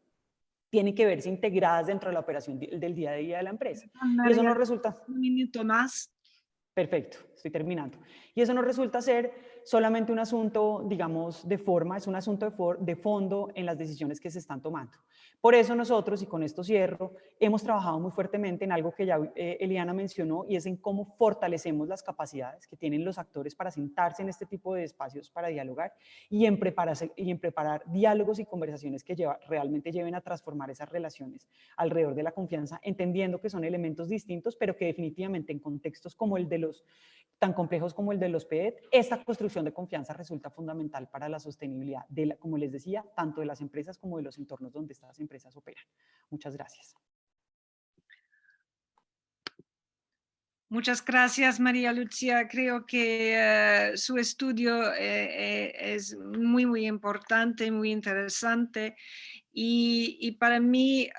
tienen que verse integradas dentro de la operación del día a día de la empresa. María, y eso nos resulta... Un minuto más. Perfecto, estoy terminando. Y eso no resulta ser solamente un asunto, digamos, de forma, es un asunto de fondo en las decisiones que se están tomando. Por eso nosotros, y con esto cierro, hemos trabajado muy fuertemente en algo que ya Eliana mencionó, y es en cómo fortalecemos las capacidades que tienen los actores para sentarse en este tipo de espacios para dialogar y en preparar diálogos y conversaciones que realmente lleven a transformar esas relaciones alrededor de la confianza, entendiendo que son elementos distintos, pero que definitivamente en contextos como el de tan complejos como el de los PET, esta construcción de confianza resulta fundamental para la sostenibilidad, como les decía, tanto de las empresas como de los entornos donde estas empresas operan. Muchas gracias. Muchas gracias, María Lucía. Creo que su estudio es muy, muy importante, muy interesante. Y para mí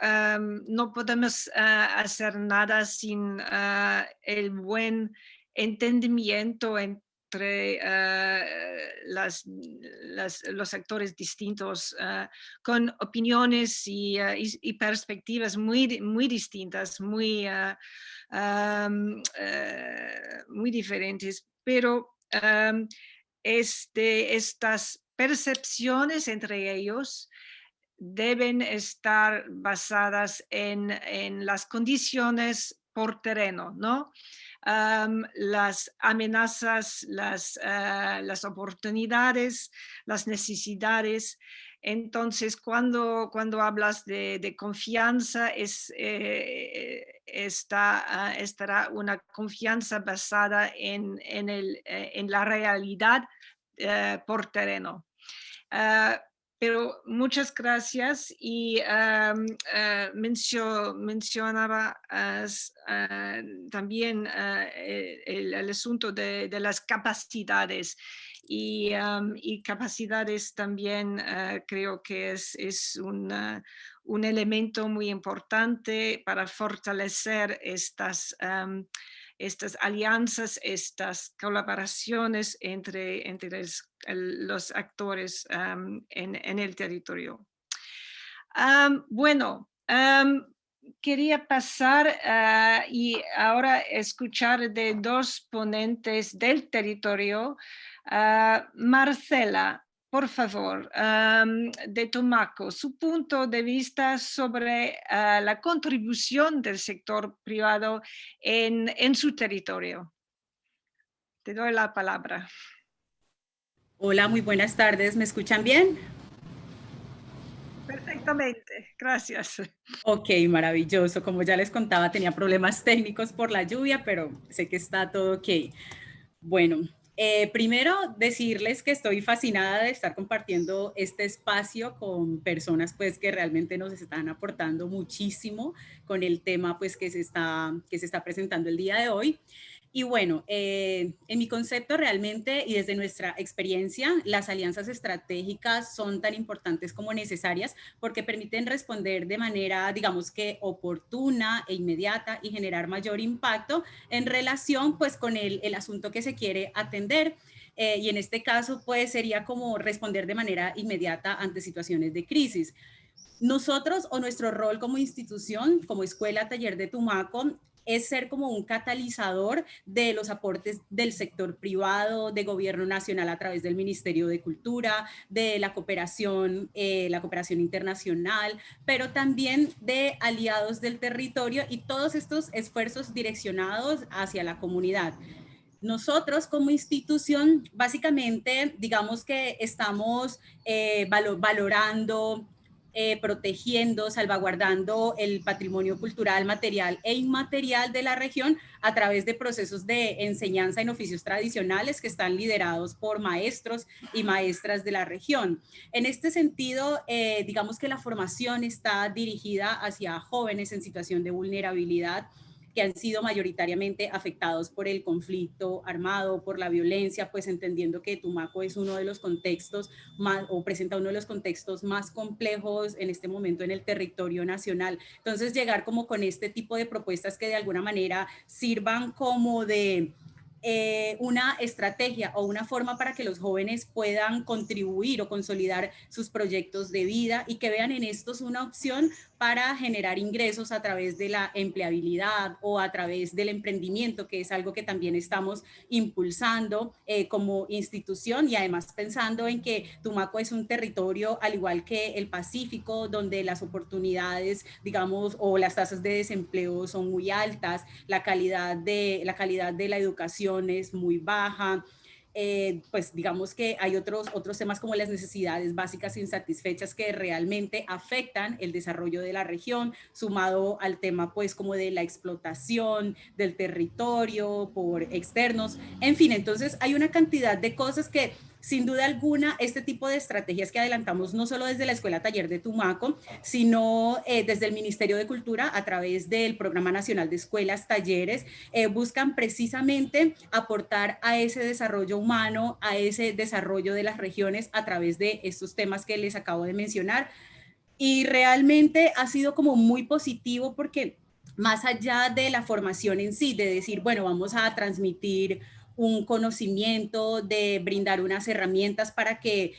no podemos hacer nada sin el buen entendimiento entre los actores distintos con opiniones y perspectivas muy, muy distintas, muy diferentes, pero estas percepciones entre ellos deben estar basadas en las condiciones por terreno, ¿no? Las amenazas, las oportunidades, las necesidades. Entonces, cuando hablas de confianza, estará una confianza basada en la realidad por terreno. Pero muchas gracias y mencionaba también el asunto de las capacidades y capacidades también creo que es un elemento muy importante para fortalecer estas alianzas, estas colaboraciones entre los actores en el territorio. Bueno, quería pasar y ahora escuchar de dos ponentes del territorio. Marcela, por favor, de Tumaco, su punto de vista sobre la contribución del sector privado en su territorio. Te doy la palabra. Hola, muy buenas tardes. ¿Me escuchan bien? Perfectamente, gracias. Ok, maravilloso. Como ya les contaba, tenía problemas técnicos por la lluvia, pero sé que está todo ok. Bueno, primero decirles que estoy fascinada de estar compartiendo este espacio con personas pues que realmente nos están aportando muchísimo con el tema pues que se está presentando el día de hoy. Y bueno, en mi concepto realmente y desde nuestra experiencia, las alianzas estratégicas son tan importantes como necesarias porque permiten responder de manera, digamos que oportuna e inmediata y generar mayor impacto en relación pues con el asunto que se quiere atender. Y en este caso pues sería como responder de manera inmediata ante situaciones de crisis. Nosotros o nuestro rol como institución, como Escuela Taller de Tumaco, es ser como un catalizador de los aportes del sector privado, de gobierno nacional a través del Ministerio de Cultura, de la cooperación internacional, pero también de aliados del territorio y todos estos esfuerzos direccionados hacia la comunidad. Nosotros como institución, básicamente, digamos que estamos valorando, protegiendo, salvaguardando el patrimonio cultural, material e inmaterial de la región a través de procesos de enseñanza en oficios tradicionales que están liderados por maestros y maestras de la región. En este sentido, digamos que la formación está dirigida hacia jóvenes en situación de vulnerabilidad, que han sido mayoritariamente afectados por el conflicto armado, por la violencia, pues entendiendo que Tumaco es uno de los contextos más, o presenta uno de los contextos más complejos en este momento en el territorio nacional. Entonces, llegar como con este tipo de propuestas que de alguna manera sirvan como de una estrategia o una forma para que los jóvenes puedan contribuir o consolidar sus proyectos de vida y que vean en estos una opción para generar ingresos a través de la empleabilidad o a través del emprendimiento, que es algo que también estamos impulsando como institución, y además pensando en que Tumaco es un territorio, al igual que el Pacífico, donde las oportunidades, digamos, o las tasas de desempleo son muy altas, la calidad de la educación es muy baja. Pues digamos que hay otros temas como las necesidades básicas insatisfechas que realmente afectan el desarrollo de la región, sumado al tema pues como de la explotación del territorio por externos, en fin, entonces hay una cantidad de cosas que sin duda alguna este tipo de estrategias que adelantamos no solo desde la Escuela Taller de Tumaco, sino desde el Ministerio de Cultura a través del Programa Nacional de Escuelas Talleres, buscan precisamente aportar a ese desarrollo humano, a ese desarrollo de las regiones a través de estos temas que les acabo de mencionar. Y realmente ha sido como muy positivo porque más allá de la formación en sí, de decir, bueno, vamos a transmitir un conocimiento, de brindar unas herramientas para que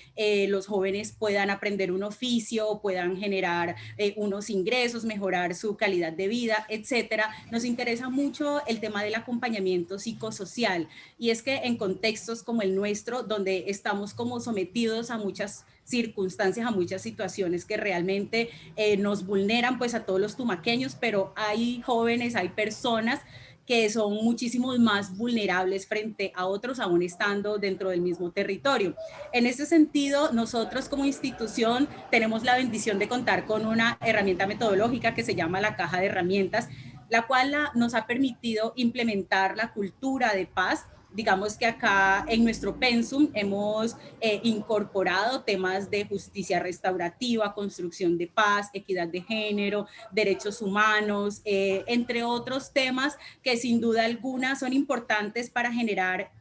los jóvenes puedan aprender un oficio, puedan generar unos ingresos, mejorar su calidad de vida, etcétera. Nos interesa mucho el tema del acompañamiento psicosocial, y es que en contextos como el nuestro, donde estamos como sometidos a muchas circunstancias, a muchas situaciones que realmente nos vulneran pues a todos los tumaqueños, pero hay jóvenes, hay personas que son muchísimo más vulnerables frente a otros, aún estando dentro del mismo territorio. En ese sentido, nosotros como institución tenemos la bendición de contar con una herramienta metodológica que se llama la Caja de Herramientas, la cual nos ha permitido implementar la cultura de paz. Digamos que acá en nuestro pensum hemos incorporado temas de justicia restaurativa, construcción de paz, equidad de género, derechos humanos, entre otros temas que sin duda alguna son importantes para generar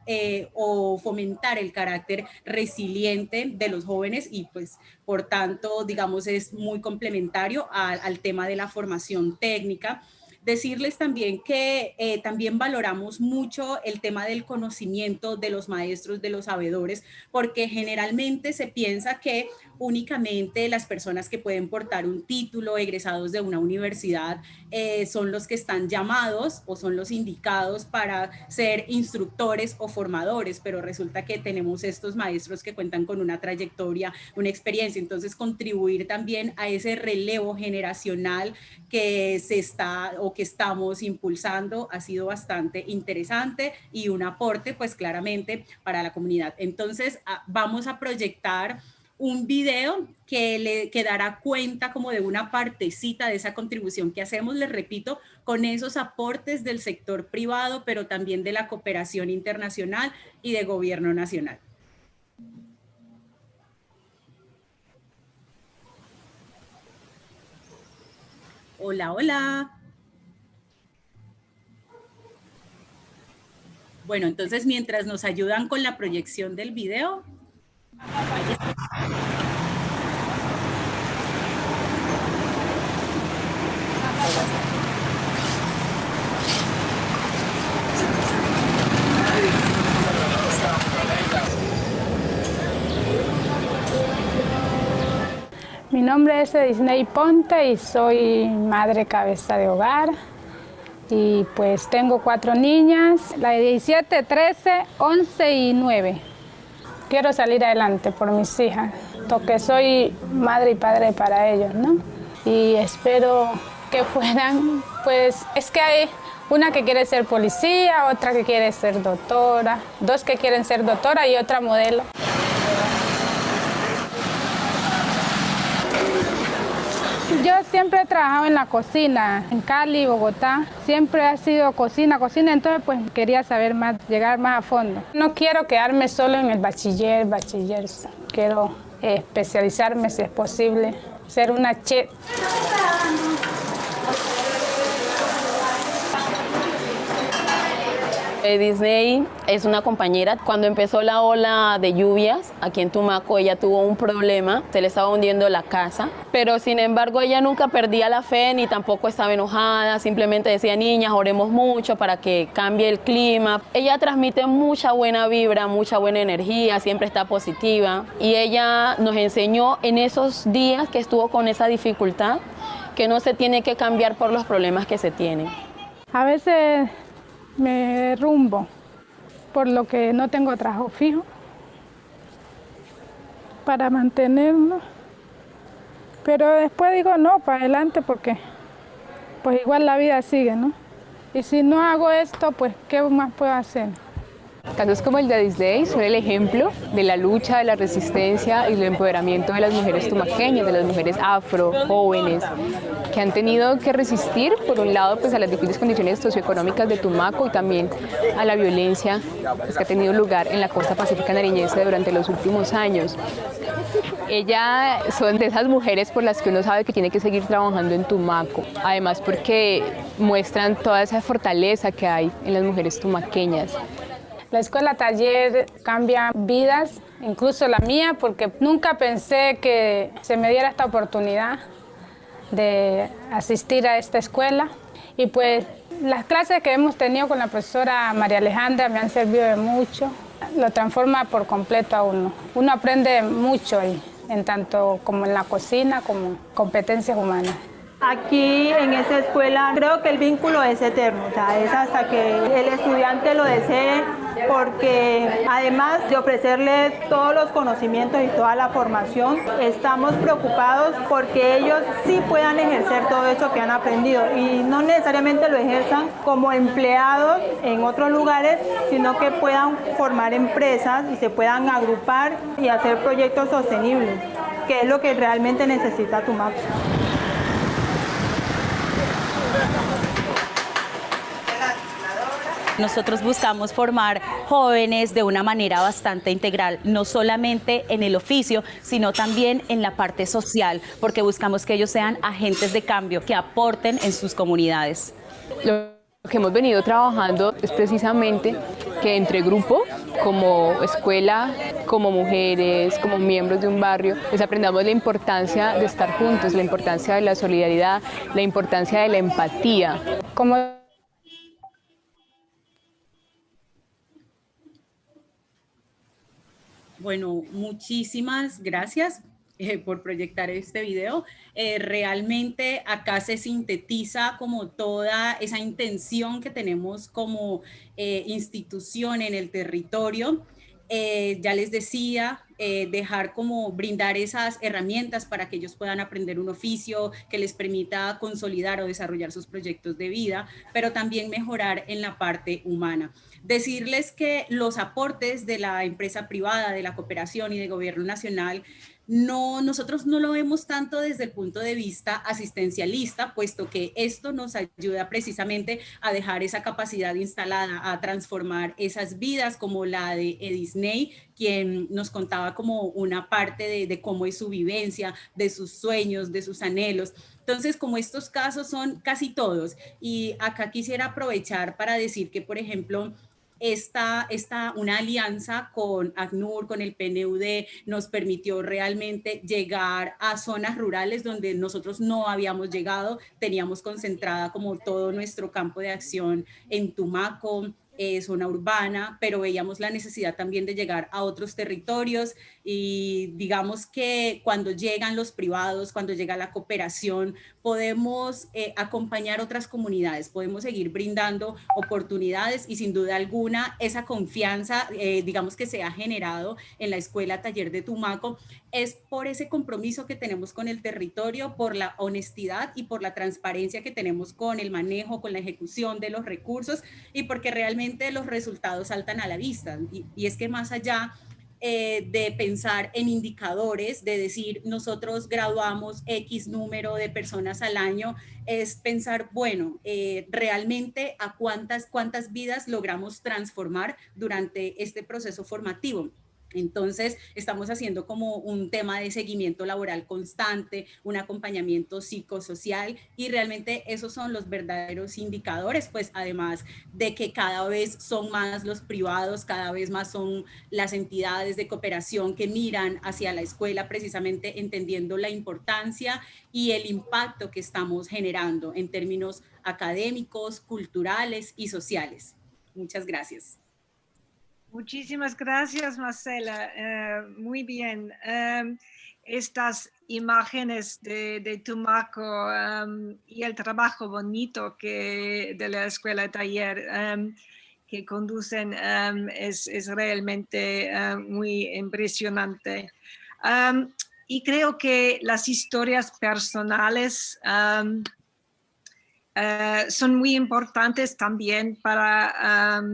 o fomentar el carácter resiliente de los jóvenes, y pues por tanto digamos es muy complementario al tema de la formación técnica. Decirles también que también valoramos mucho el tema del conocimiento de los maestros, de los sabedores, porque generalmente se piensa que únicamente las personas que pueden portar un título egresados de una universidad son los que están llamados o son los indicados para ser instructores o formadores, pero resulta que tenemos estos maestros que cuentan con una trayectoria, una experiencia, entonces contribuir también a ese relevo generacional que se está o que estamos impulsando ha sido bastante interesante y un aporte pues claramente para la comunidad. Entonces vamos a proyectar un video que dará cuenta como de una partecita de esa contribución que hacemos, les repito, con esos aportes del sector privado, pero también de la cooperación internacional y de gobierno nacional. Hola, hola. Bueno, entonces mientras nos ayudan con la proyección del video. Mi nombre es Edisney Ponte y soy madre cabeza de hogar. Y pues tengo 4 niñas, la de 17, 13, 11 y 9. Quiero salir adelante por mis hijas, porque soy madre y padre para ellos, ¿no? Y espero que fueran, pues es que hay una que quiere ser policía, otra que quiere ser doctora, 2 que quieren ser doctora y otra modelo. Yo siempre he trabajado en la cocina, en Cali, Bogotá. Siempre ha sido cocina, entonces pues quería saber más, llegar más a fondo. No quiero quedarme solo en el bachiller. Quiero especializarme si es posible, ser una chef. Edisney es una compañera. Cuando empezó la ola de lluvias aquí en Tumaco, ella tuvo un problema, se le estaba hundiendo la casa, pero sin embargo ella nunca perdía la fe ni tampoco estaba enojada, simplemente decía: niñas, oremos mucho para que cambie el clima. Ella transmite mucha buena vibra, mucha buena energía, siempre está positiva, y ella nos enseñó en esos días que estuvo con esa dificultad que no se tiene que cambiar por los problemas que se tienen. A veces me derrumbo por lo que no tengo trabajo fijo para mantenerlo, pero después digo no, para adelante, porque pues igual la vida sigue, ¿no? Y si no hago esto, pues ¿qué más puedo hacer? Casos como el de Edisney son el ejemplo de la lucha, de la resistencia y del empoderamiento de las mujeres tumaqueñas, de las mujeres afro, jóvenes, que han tenido que resistir, por un lado, pues, a las difíciles condiciones socioeconómicas de Tumaco y también a la violencia pues, que ha tenido lugar en la costa pacífica nariñense durante los últimos años. Ellas son de esas mujeres por las que uno sabe que tiene que seguir trabajando en Tumaco, además porque muestran toda esa fortaleza que hay en las mujeres tumaqueñas. La escuela taller cambia vidas, incluso la mía, porque nunca pensé que se me diera esta oportunidad de asistir a esta escuela. Y pues las clases que hemos tenido con la profesora María Alejandra me han servido de mucho. Lo transforma por completo a uno. Uno aprende mucho ahí, en tanto como en la cocina, como competencias humanas. Aquí en esta escuela creo que el vínculo es eterno, o sea, es hasta que el estudiante lo desee, porque además de ofrecerle todos los conocimientos y toda la formación, estamos preocupados porque ellos sí puedan ejercer todo eso que han aprendido y no necesariamente lo ejerzan como empleados en otros lugares, sino que puedan formar empresas y se puedan agrupar y hacer proyectos sostenibles, que es lo que realmente necesita Tumaco. Nosotros buscamos formar jóvenes de una manera bastante integral, no solamente en el oficio, sino también en la parte social, porque buscamos que ellos sean agentes de cambio, que aporten en sus comunidades. Lo que hemos venido trabajando es precisamente que entre grupo, como escuela, como mujeres, como miembros de un barrio, pues aprendamos la importancia de estar juntos, la importancia de la solidaridad, la importancia de la empatía. Bueno, muchísimas gracias. por proyectar este video. Realmente acá se sintetiza como toda esa intención que tenemos como institución en el territorio. Ya les decía, dejar como brindar esas herramientas para que ellos puedan aprender un oficio que les permita consolidar o desarrollar sus proyectos de vida, pero también mejorar en la parte humana. Decirles que los aportes de la empresa privada, de la cooperación y del gobierno nacional, nosotros no lo vemos tanto desde el punto de vista asistencialista, puesto que esto nos ayuda precisamente a dejar esa capacidad instalada, a transformar esas vidas, como la de Edisney, quien nos contaba como una parte de cómo es su vivencia, de sus sueños, de sus anhelos. Entonces, como estos casos son casi todos, y acá quisiera aprovechar para decir que, por ejemplo, una alianza con ACNUR, con el PNUD, nos permitió realmente llegar a zonas rurales donde nosotros no habíamos llegado. Teníamos concentrada como todo nuestro campo de acción en Tumaco, zona urbana, pero veíamos la necesidad también de llegar a otros territorios, y digamos que cuando llegan los privados, cuando llega la cooperación, podemos acompañar otras comunidades, podemos seguir brindando oportunidades, y sin duda alguna esa confianza, digamos, que se ha generado en la Escuela Taller de Tumaco es por ese compromiso que tenemos con el territorio, por la honestidad y por la transparencia que tenemos con el manejo, con la ejecución de los recursos, y porque realmente los resultados saltan a la vista. Y es que más allá de pensar en indicadores, de decir nosotros graduamos X número de personas al año, es pensar, bueno, realmente a cuántas vidas logramos transformar durante este proceso formativo. Entonces, estamos haciendo como un tema de seguimiento laboral constante, un acompañamiento psicosocial, y realmente esos son los verdaderos indicadores, pues además de que cada vez son más los privados, cada vez más son las entidades de cooperación que miran hacia la escuela, precisamente entendiendo la importancia y el impacto que estamos generando en términos académicos, culturales y sociales. Muchas gracias. Muchísimas gracias, Marcela. Muy bien. Estas imágenes de Tumaco y el trabajo bonito de la Escuela de Taller que conducen es realmente muy impresionante. Y creo que las historias personales son muy importantes también para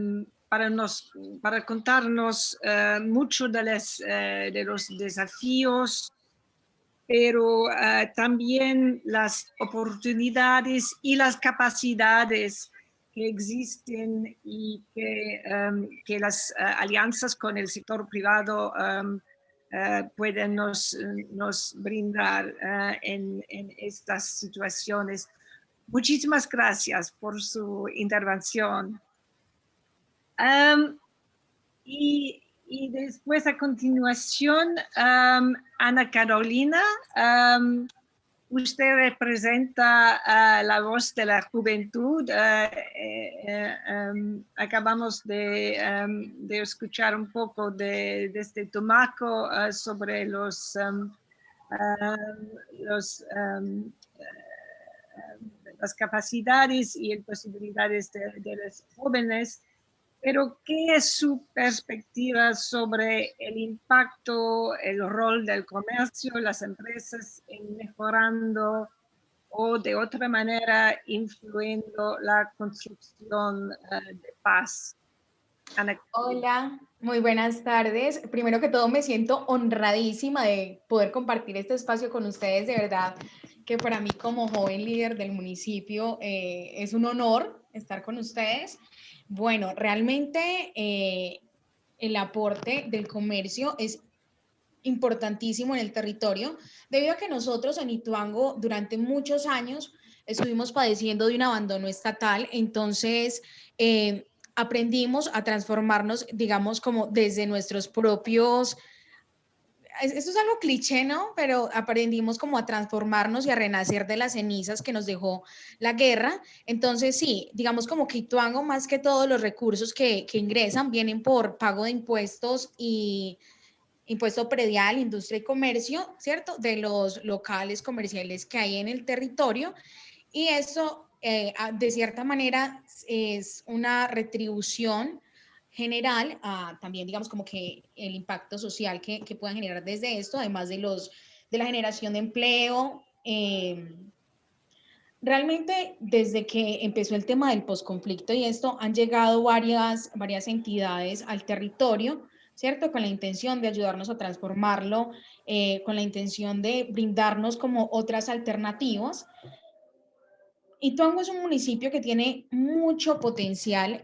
contarnos mucho de los desafíos, pero también las oportunidades y las capacidades que existen, y que las alianzas con el sector privado pueden nos brindar en estas situaciones. Muchísimas gracias por su intervención. Y después, a continuación, Ana Carolina, usted representa la voz de la juventud. Acabamos de escuchar un poco desde Tumaco sobre las capacidades y las posibilidades de los jóvenes. Pero, ¿qué es su perspectiva sobre el impacto, el rol del comercio, las empresas en mejorando o de otra manera influyendo la construcción de paz? Ana. Hola, muy buenas tardes. Primero que todo, me siento honradísima de poder compartir este espacio con ustedes. De verdad que para mí, como joven líder del municipio, es un honor estar con ustedes. Bueno, realmente el aporte del comercio es importantísimo en el territorio, debido a que nosotros en Ituango durante muchos años estuvimos padeciendo de un abandono estatal. Entonces aprendimos a transformarnos, digamos, como desde nuestros propios... Esto es algo cliché, ¿no? Pero aprendimos como a transformarnos y a renacer de las cenizas que nos dejó la guerra. Entonces, sí, digamos como que Ituango, más que todos los recursos que ingresan, vienen por pago de impuestos y impuesto predial, industria y comercio, ¿cierto? De los locales comerciales que hay en el territorio. Y eso, de cierta manera, es una retribución general a también, digamos, como que el impacto social que puedan generar desde esto, además de la generación de empleo. Realmente, desde que empezó el tema del posconflicto y esto, han llegado varias entidades al territorio, ¿cierto? Con la intención de ayudarnos a transformarlo, con la intención de brindarnos como otras alternativas. Ituango es un municipio que tiene mucho potencial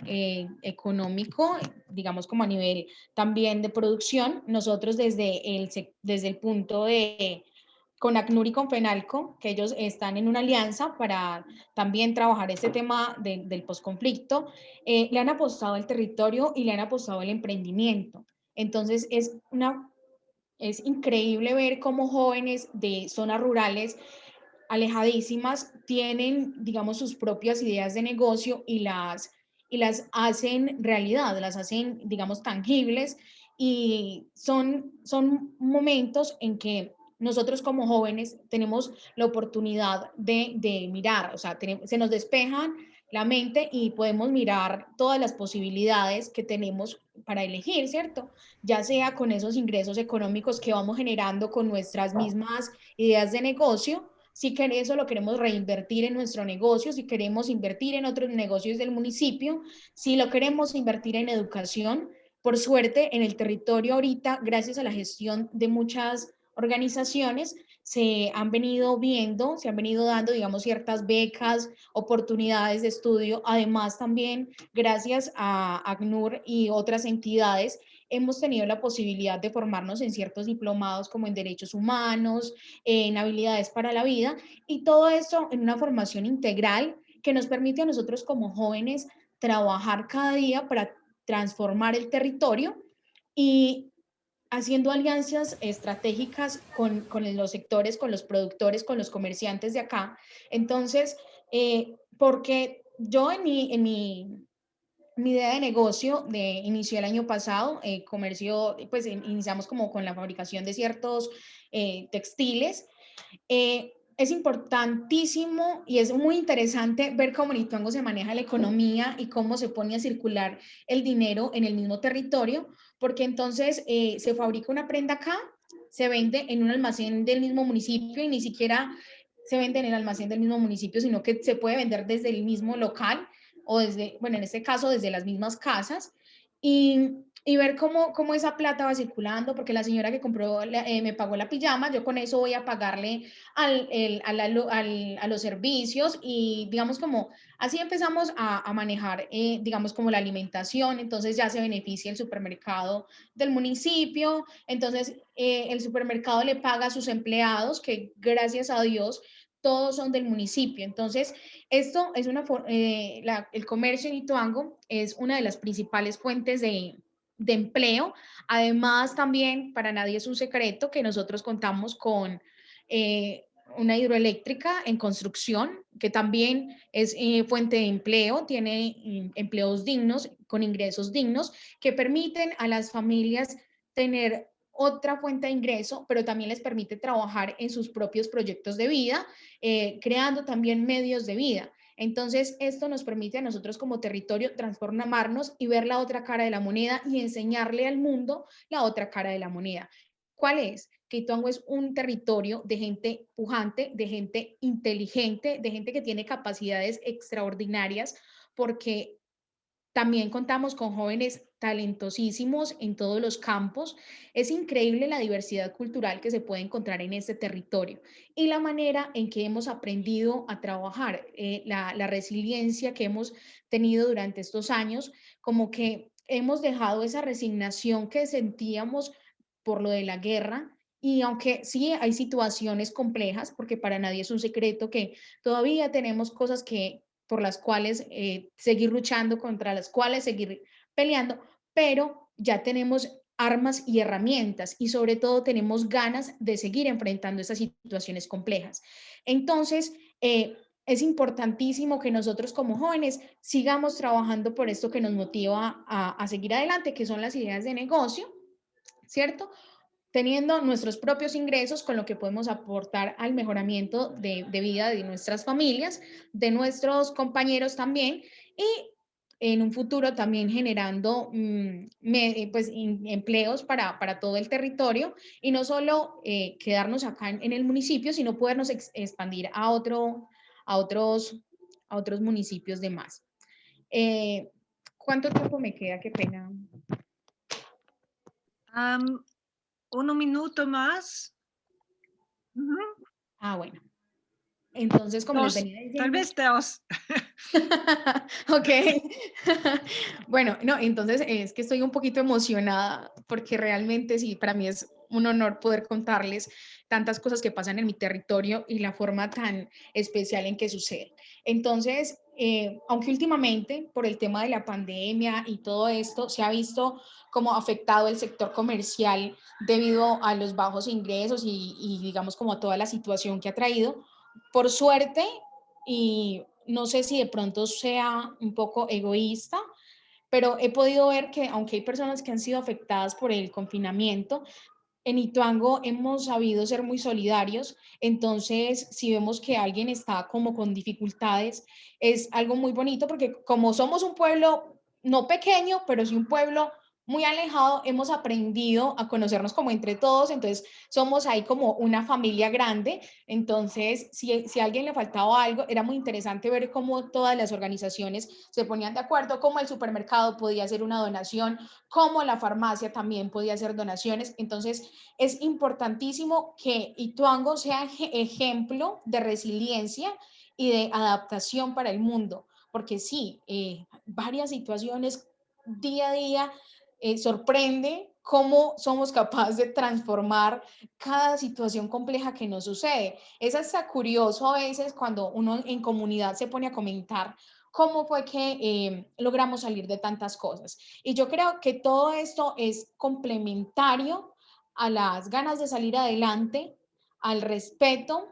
económico, digamos como a nivel también de producción. Nosotros desde el punto de con ACNUR y con FENALCO, que ellos están en una alianza para también trabajar este tema del posconflicto, le han apostado al territorio y le han apostado al emprendimiento. Entonces es increíble ver cómo jóvenes de zonas rurales alejadísimas tienen, digamos, sus propias ideas de negocio y las hacen realidad, las hacen, digamos, tangibles, y son momentos en que nosotros como jóvenes tenemos la oportunidad de mirar, o sea, se nos despejan la mente y podemos mirar todas las posibilidades que tenemos para elegir, ¿cierto? Ya sea con esos ingresos económicos que vamos generando con nuestras mismas ideas de negocio, si eso lo queremos reinvertir en nuestro negocio, si queremos invertir en otros negocios del municipio, si lo queremos invertir en educación. Por suerte, en el territorio ahorita, gracias a la gestión de muchas organizaciones, se han venido dando, digamos, ciertas becas, oportunidades de estudio. Además, también, gracias a ACNUR y otras entidades, hemos tenido la posibilidad de formarnos en ciertos diplomados como en derechos humanos, en habilidades para la vida, y todo esto en una formación integral que nos permite a nosotros como jóvenes trabajar cada día para transformar el territorio y haciendo alianzas estratégicas con los sectores, con los productores, con los comerciantes de acá. Entonces, porque yo en mi idea de negocio inició el año pasado, comercio, pues iniciamos como con la fabricación de ciertos textiles. Es importantísimo y es muy interesante ver cómo en Ituango se maneja la economía y cómo se pone a circular el dinero en el mismo territorio, porque entonces se fabrica una prenda acá, se vende en un almacén del mismo municipio y ni siquiera se vende en el almacén del mismo municipio, sino que se puede vender desde el mismo local o desde, bueno, en este caso desde las mismas casas, y ver cómo esa plata va circulando, porque la señora que compró, me pagó la pijama, yo con eso voy a pagarle a los servicios, y digamos como así empezamos a manejar, digamos como la alimentación. Entonces ya se beneficia el supermercado del municipio, entonces el supermercado le paga a sus empleados, que gracias a Dios todos son del municipio. Entonces, esto es el comercio en Ituango es una de las principales fuentes de empleo. Además, también para nadie es un secreto que nosotros contamos con una hidroeléctrica en construcción, que también es fuente de empleo, tiene empleos dignos, con ingresos dignos, que permiten a las familias tener otra fuente de ingreso, pero también les permite trabajar en sus propios proyectos de vida, creando también medios de vida. Entonces, esto nos permite a nosotros como territorio transformarnos y ver la otra cara de la moneda y enseñarle al mundo la otra cara de la moneda. ¿Cuál es? Que Ituango es un territorio de gente pujante, de gente inteligente, de gente que tiene capacidades extraordinarias, porque también contamos con jóvenes talentosísimos en todos los campos. Es increíble la diversidad cultural que se puede encontrar en este territorio y la manera en que hemos aprendido a trabajar, la resiliencia que hemos tenido durante estos años, como que hemos dejado esa resignación que sentíamos por lo de la guerra. Y aunque sí hay situaciones complejas, porque para nadie es un secreto que todavía tenemos cosas por las cuales seguir luchando, contra las cuales seguir peleando, pero ya tenemos armas y herramientas, y sobre todo tenemos ganas de seguir enfrentando esas situaciones complejas. Entonces, es importantísimo que nosotros como jóvenes sigamos trabajando por esto que nos motiva a seguir adelante, que son las ideas de negocio, ¿cierto? teniendo nuestros propios ingresos, con lo que podemos aportar al mejoramiento de vida de nuestras familias, de nuestros compañeros también, y en un futuro también generando pues, empleos para todo el territorio, y no solo quedarnos acá en el municipio, sino podernos expandir a otros municipios de más. ¿Cuánto tiempo me queda? Qué pena. 1 minuto más. Bueno. Entonces, como les 2, venía diciendo... tal vez 2. Ok. Bueno, no, entonces es que estoy un poquito emocionada porque realmente sí, para mí es un honor poder contarles tantas cosas que pasan en mi territorio y la forma tan especial en que sucede. Entonces, aunque últimamente por el tema de la pandemia y todo esto se ha visto como afectado el sector comercial debido a los bajos ingresos y digamos como a toda la situación que ha traído, por suerte, y no sé si de pronto sea un poco egoísta, pero he podido ver que aunque hay personas que han sido afectadas por el confinamiento, en Ituango hemos sabido ser muy solidarios. Entonces, si vemos que alguien está como con dificultades, es algo muy bonito porque como somos un pueblo no pequeño, pero sí un pueblo muy alejado, hemos aprendido a conocernos como entre todos, entonces somos ahí como una familia grande. Entonces, si a alguien le faltaba algo, era muy interesante ver cómo todas las organizaciones se ponían de acuerdo, cómo el supermercado podía hacer una donación, cómo la farmacia también podía hacer donaciones. Entonces, es importantísimo que Ituango sea ejemplo de resiliencia y de adaptación para el mundo, porque sí, varias situaciones día a día sorprende cómo somos capaces de transformar cada situación compleja que nos sucede. Es hasta curioso a veces cuando uno en comunidad se pone a comentar cómo fue que logramos salir de tantas cosas. Y yo creo que todo esto es complementario a las ganas de salir adelante, al respeto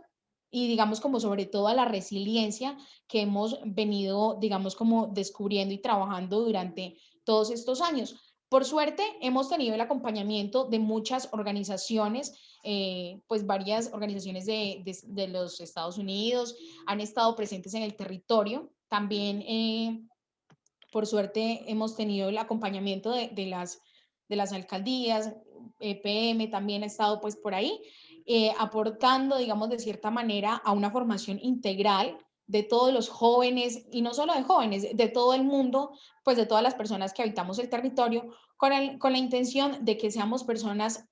y digamos como sobre todo a la resiliencia que hemos venido, digamos como descubriendo y trabajando durante todos estos años. Por suerte, hemos tenido el acompañamiento de muchas organizaciones, pues varias organizaciones de los Estados Unidos han estado presentes en el territorio. También, por suerte, hemos tenido el acompañamiento de las alcaldías, PM también ha estado pues por ahí, aportando, digamos, de cierta manera a una formación integral de todos los jóvenes, y no solo de jóvenes, de todo el mundo, pues de todas las personas que habitamos el territorio, con la intención de que seamos personas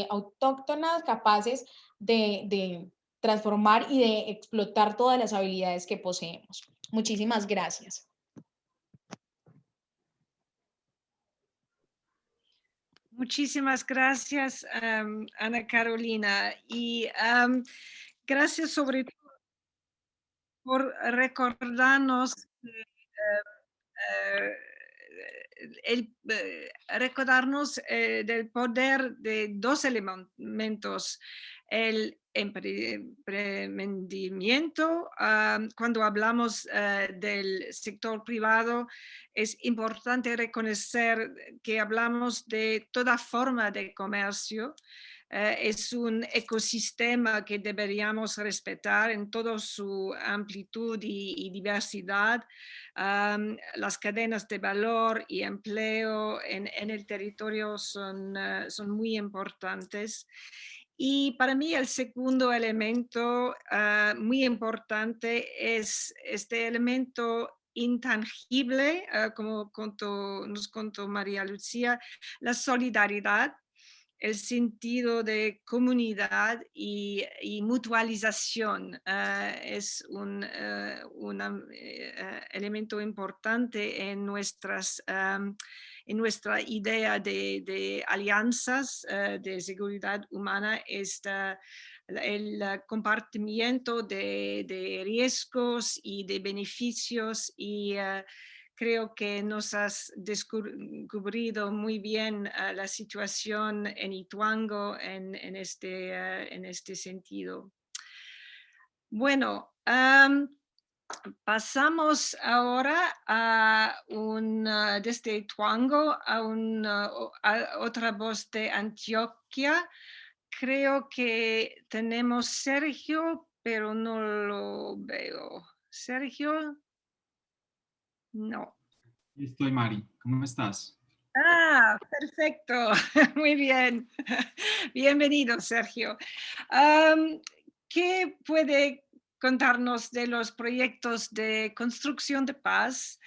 autóctonas, capaces de transformar y de explotar todas las habilidades que poseemos. Muchísimas gracias. Muchísimas gracias, Ana Carolina, y gracias sobre todo por recordarnos del poder de 2 elementos: el emprendimiento. Cuando hablamos del sector privado, es importante reconocer que hablamos de toda forma de comercio. Es un ecosistema que deberíamos respetar en toda su amplitud y diversidad. Las cadenas de valor y empleo en el territorio son muy importantes. Y para mí el segundo elemento muy importante es este elemento intangible, como nos contó María Lucía, la solidaridad, el sentido de comunidad y mutualización. Es un elemento importante en nuestra idea de alianzas de seguridad humana. El compartimiento de riesgos y de beneficios, y creo que nos has descubrido muy bien la situación en Ituango en este sentido. Bueno, Pasamos ahora a desde Tuango a otra voz de Antioquia. Creo que tenemos Sergio, pero no lo veo. Sergio, no. Estoy, Mari. ¿Cómo estás? Ah, perfecto. Muy bien. Bienvenido, Sergio. ¿Qué puede contarnos de los proyectos de construcción de paz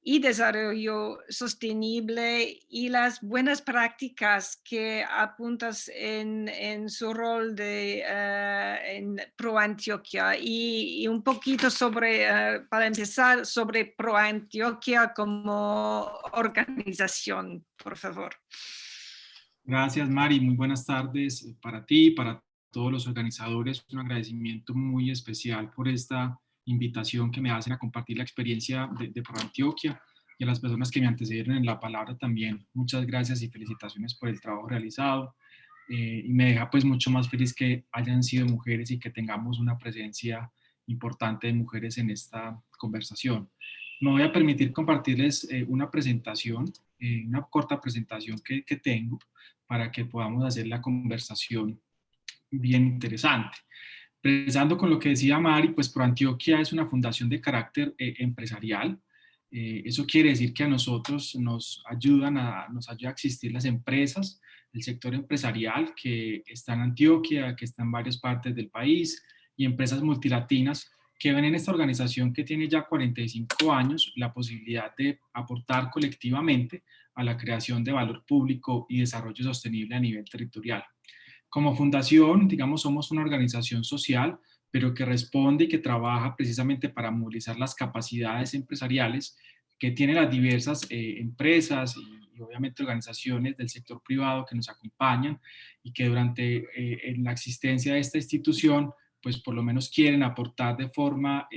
y desarrollo sostenible y las buenas prácticas que apuntas en su rol en ProAntioquia? Y un poquito sobre, para empezar, sobre ProAntioquia como organización, por favor. Gracias, Mari. Muy buenas tardes para ti, para todos los organizadores. Un agradecimiento muy especial por esta invitación que me hacen a compartir la experiencia de ProAntioquia, y a las personas que me antecedieron en la palabra también. Muchas gracias y felicitaciones por el trabajo realizado. Y me deja pues mucho más feliz que hayan sido mujeres y que tengamos una presencia importante de mujeres en esta conversación. Me voy a permitir compartirles una presentación, una corta presentación que tengo para que podamos hacer la conversación bien interesante. Empezando con lo que decía Mari, pues ProAntioquia es una fundación de carácter empresarial. Eso quiere decir que a nosotros nos ayuda a existir las empresas, el sector empresarial que está en Antioquia, que está en varias partes del país, y empresas multilatinas que ven en esta organización, que tiene ya 45 años, la posibilidad de aportar colectivamente a la creación de valor público y desarrollo sostenible a nivel territorial. Como fundación, digamos, somos una organización social, pero que responde y que trabaja precisamente para movilizar las capacidades empresariales que tienen las diversas empresas y obviamente organizaciones del sector privado que nos acompañan y que durante en la existencia de esta institución, pues por lo menos quieren aportar de forma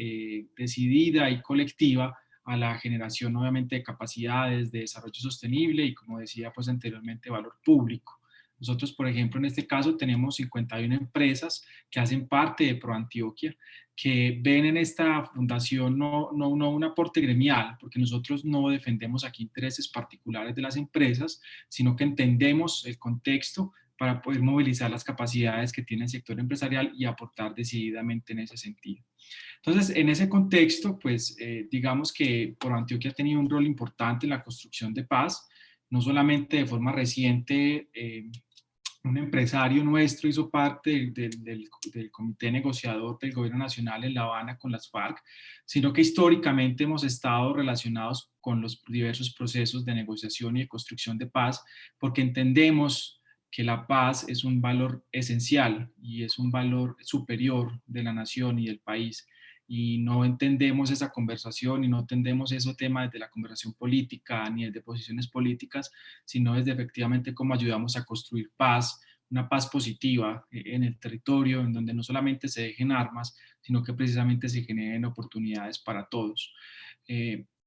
decidida y colectiva a la generación obviamente de capacidades, de desarrollo sostenible y, como decía pues anteriormente, valor público. Nosotros, por ejemplo, en este caso tenemos 51 empresas que hacen parte de ProAntioquia, que ven en esta fundación no un aporte gremial, porque nosotros no defendemos aquí intereses particulares de las empresas, sino que entendemos el contexto para poder movilizar las capacidades que tiene el sector empresarial y aportar decididamente en ese sentido. Entonces, en ese contexto, pues digamos que ProAntioquia ha tenido un rol importante en la construcción de paz, no solamente de forma reciente. Un empresario nuestro hizo parte del comité negociador del gobierno nacional en La Habana con las FARC, sino que históricamente hemos estado relacionados con los diversos procesos de negociación y de construcción de paz, porque entendemos que la paz es un valor esencial y es un valor superior de la nación y del país. Y no entendemos esa conversación y no entendemos ese tema desde la conversación política ni desde posiciones políticas, sino desde efectivamente cómo ayudamos a construir paz, una paz positiva en el territorio, en donde no solamente se dejen armas, sino que precisamente se generen oportunidades para todos.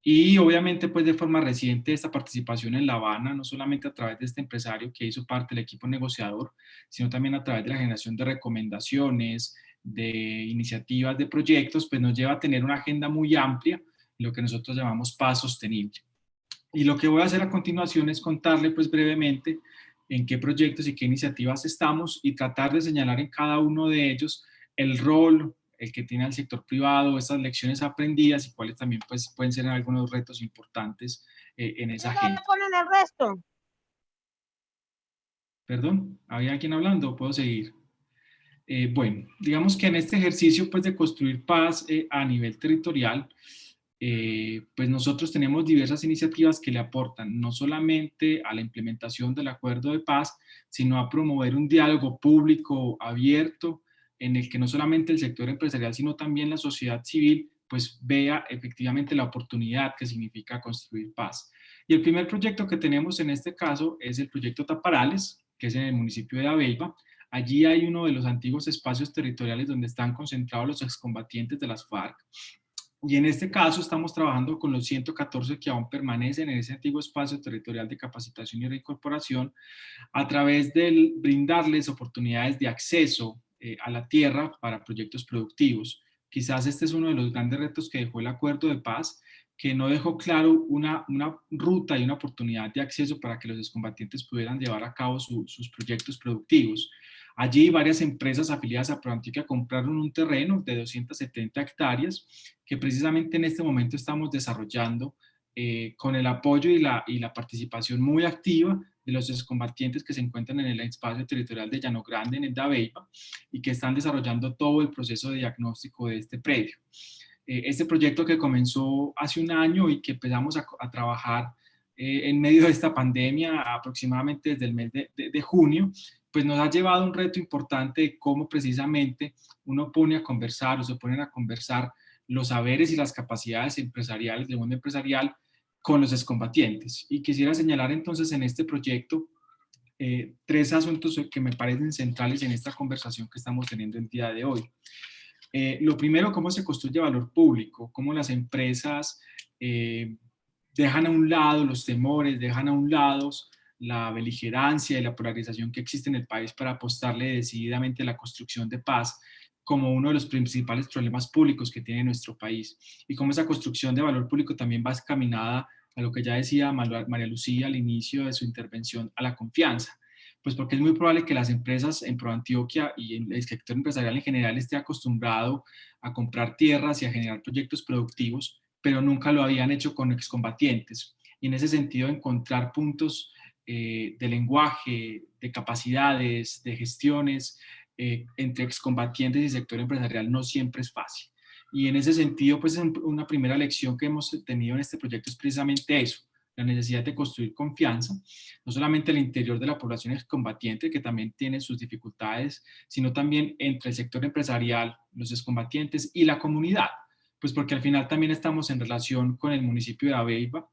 Y obviamente pues de forma reciente esta participación en La Habana, no solamente a través de este empresario que hizo parte del equipo negociador, sino también a través de la generación de recomendaciones, de iniciativas, de proyectos, pues nos lleva a tener una agenda muy amplia, lo que nosotros llamamos paz sostenible. Y lo que voy a hacer a continuación es contarle pues brevemente en qué proyectos y qué iniciativas estamos y tratar de señalar en cada uno de ellos el rol, el que tiene el sector privado, estas lecciones aprendidas y cuáles también pues, pueden ser algunos retos importantes en esa agenda. ¿Qué ponen el resto? Perdón, ¿había alguien hablando? ¿Puedo seguir? Bueno, digamos que en este ejercicio pues, de construir paz a nivel territorial, pues nosotros tenemos diversas iniciativas que le aportan no solamente a la implementación del acuerdo de paz, sino a promover un diálogo público abierto en el que no solamente el sector empresarial, sino también la sociedad civil, pues vea efectivamente la oportunidad que significa construir paz. Y el primer proyecto que tenemos en este caso es el proyecto Taparales, que es en el municipio de Abeiba. Allí hay uno de los antiguos espacios territoriales donde están concentrados los excombatientes de las FARC. Y en este caso estamos trabajando con los 114 que aún permanecen en ese antiguo espacio territorial de capacitación y reincorporación a través de brindarles oportunidades de acceso a la tierra para proyectos productivos, quizás este es uno de los grandes retos que dejó el acuerdo de paz, que no dejó claro una ruta y una oportunidad de acceso para que los excombatientes pudieran llevar a cabo sus proyectos productivos. Allí varias empresas afiliadas a ProAntioquia compraron un terreno de 270 hectáreas que precisamente en este momento estamos desarrollando con el apoyo y la participación muy activa de los excombatientes que se encuentran en el espacio territorial de Llano Grande, en el Dabeiba, y que están desarrollando todo el proceso de diagnóstico de este predio. Este proyecto que comenzó hace un año y que empezamos a trabajar en medio de esta pandemia aproximadamente desde el mes de junio, pues nos ha llevado a un reto importante de cómo precisamente uno pone a conversar o se ponen a conversar los saberes y las capacidades empresariales del mundo empresarial con los excombatientes. Y quisiera señalar entonces en este proyecto 3 asuntos que me parecen centrales en esta conversación que estamos teniendo el día de hoy. Lo primero, cómo se construye valor público, cómo las empresas dejan a un lado los temores, dejan a un lado la beligerancia y la polarización que existe en el país para apostarle decididamente a la construcción de paz como uno de los principales problemas públicos que tiene nuestro país. Y cómo esa construcción de valor público también va encaminada a lo que ya decía María Lucía al inicio de su intervención, a la confianza. Pues porque es muy probable que las empresas en ProAntioquia y en el sector empresarial en general esté acostumbrado a comprar tierras y a generar proyectos productivos, pero nunca lo habían hecho con excombatientes. Y en ese sentido encontrar puntos de lenguaje, de capacidades, de gestiones entre excombatientes y sector empresarial no siempre es fácil. Y en ese sentido, pues una primera lección que hemos tenido en este proyecto es precisamente eso, la necesidad de construir confianza, no solamente al interior de la población excombatiente, que también tiene sus dificultades, sino también entre el sector empresarial, los excombatientes y la comunidad, pues porque al final también estamos en relación con el municipio de Dabeiba,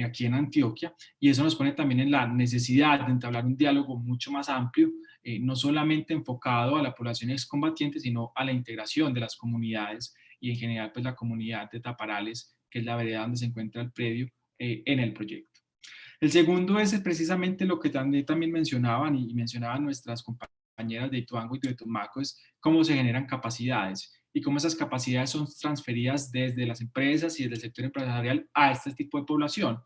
aquí en Antioquia, y eso nos pone también en la necesidad de entablar un diálogo mucho más amplio, no solamente enfocado a la población excombatiente, sino a la integración de las comunidades y en general pues la comunidad de Taparales, que es la vereda donde se encuentra el predio, en el proyecto. El segundo es precisamente lo que también mencionaban y mencionaban nuestras compañeras de Ituango y de Tumaco, es cómo se generan capacidades y cómo esas capacidades son transferidas desde las empresas y desde el sector empresarial a este tipo de población.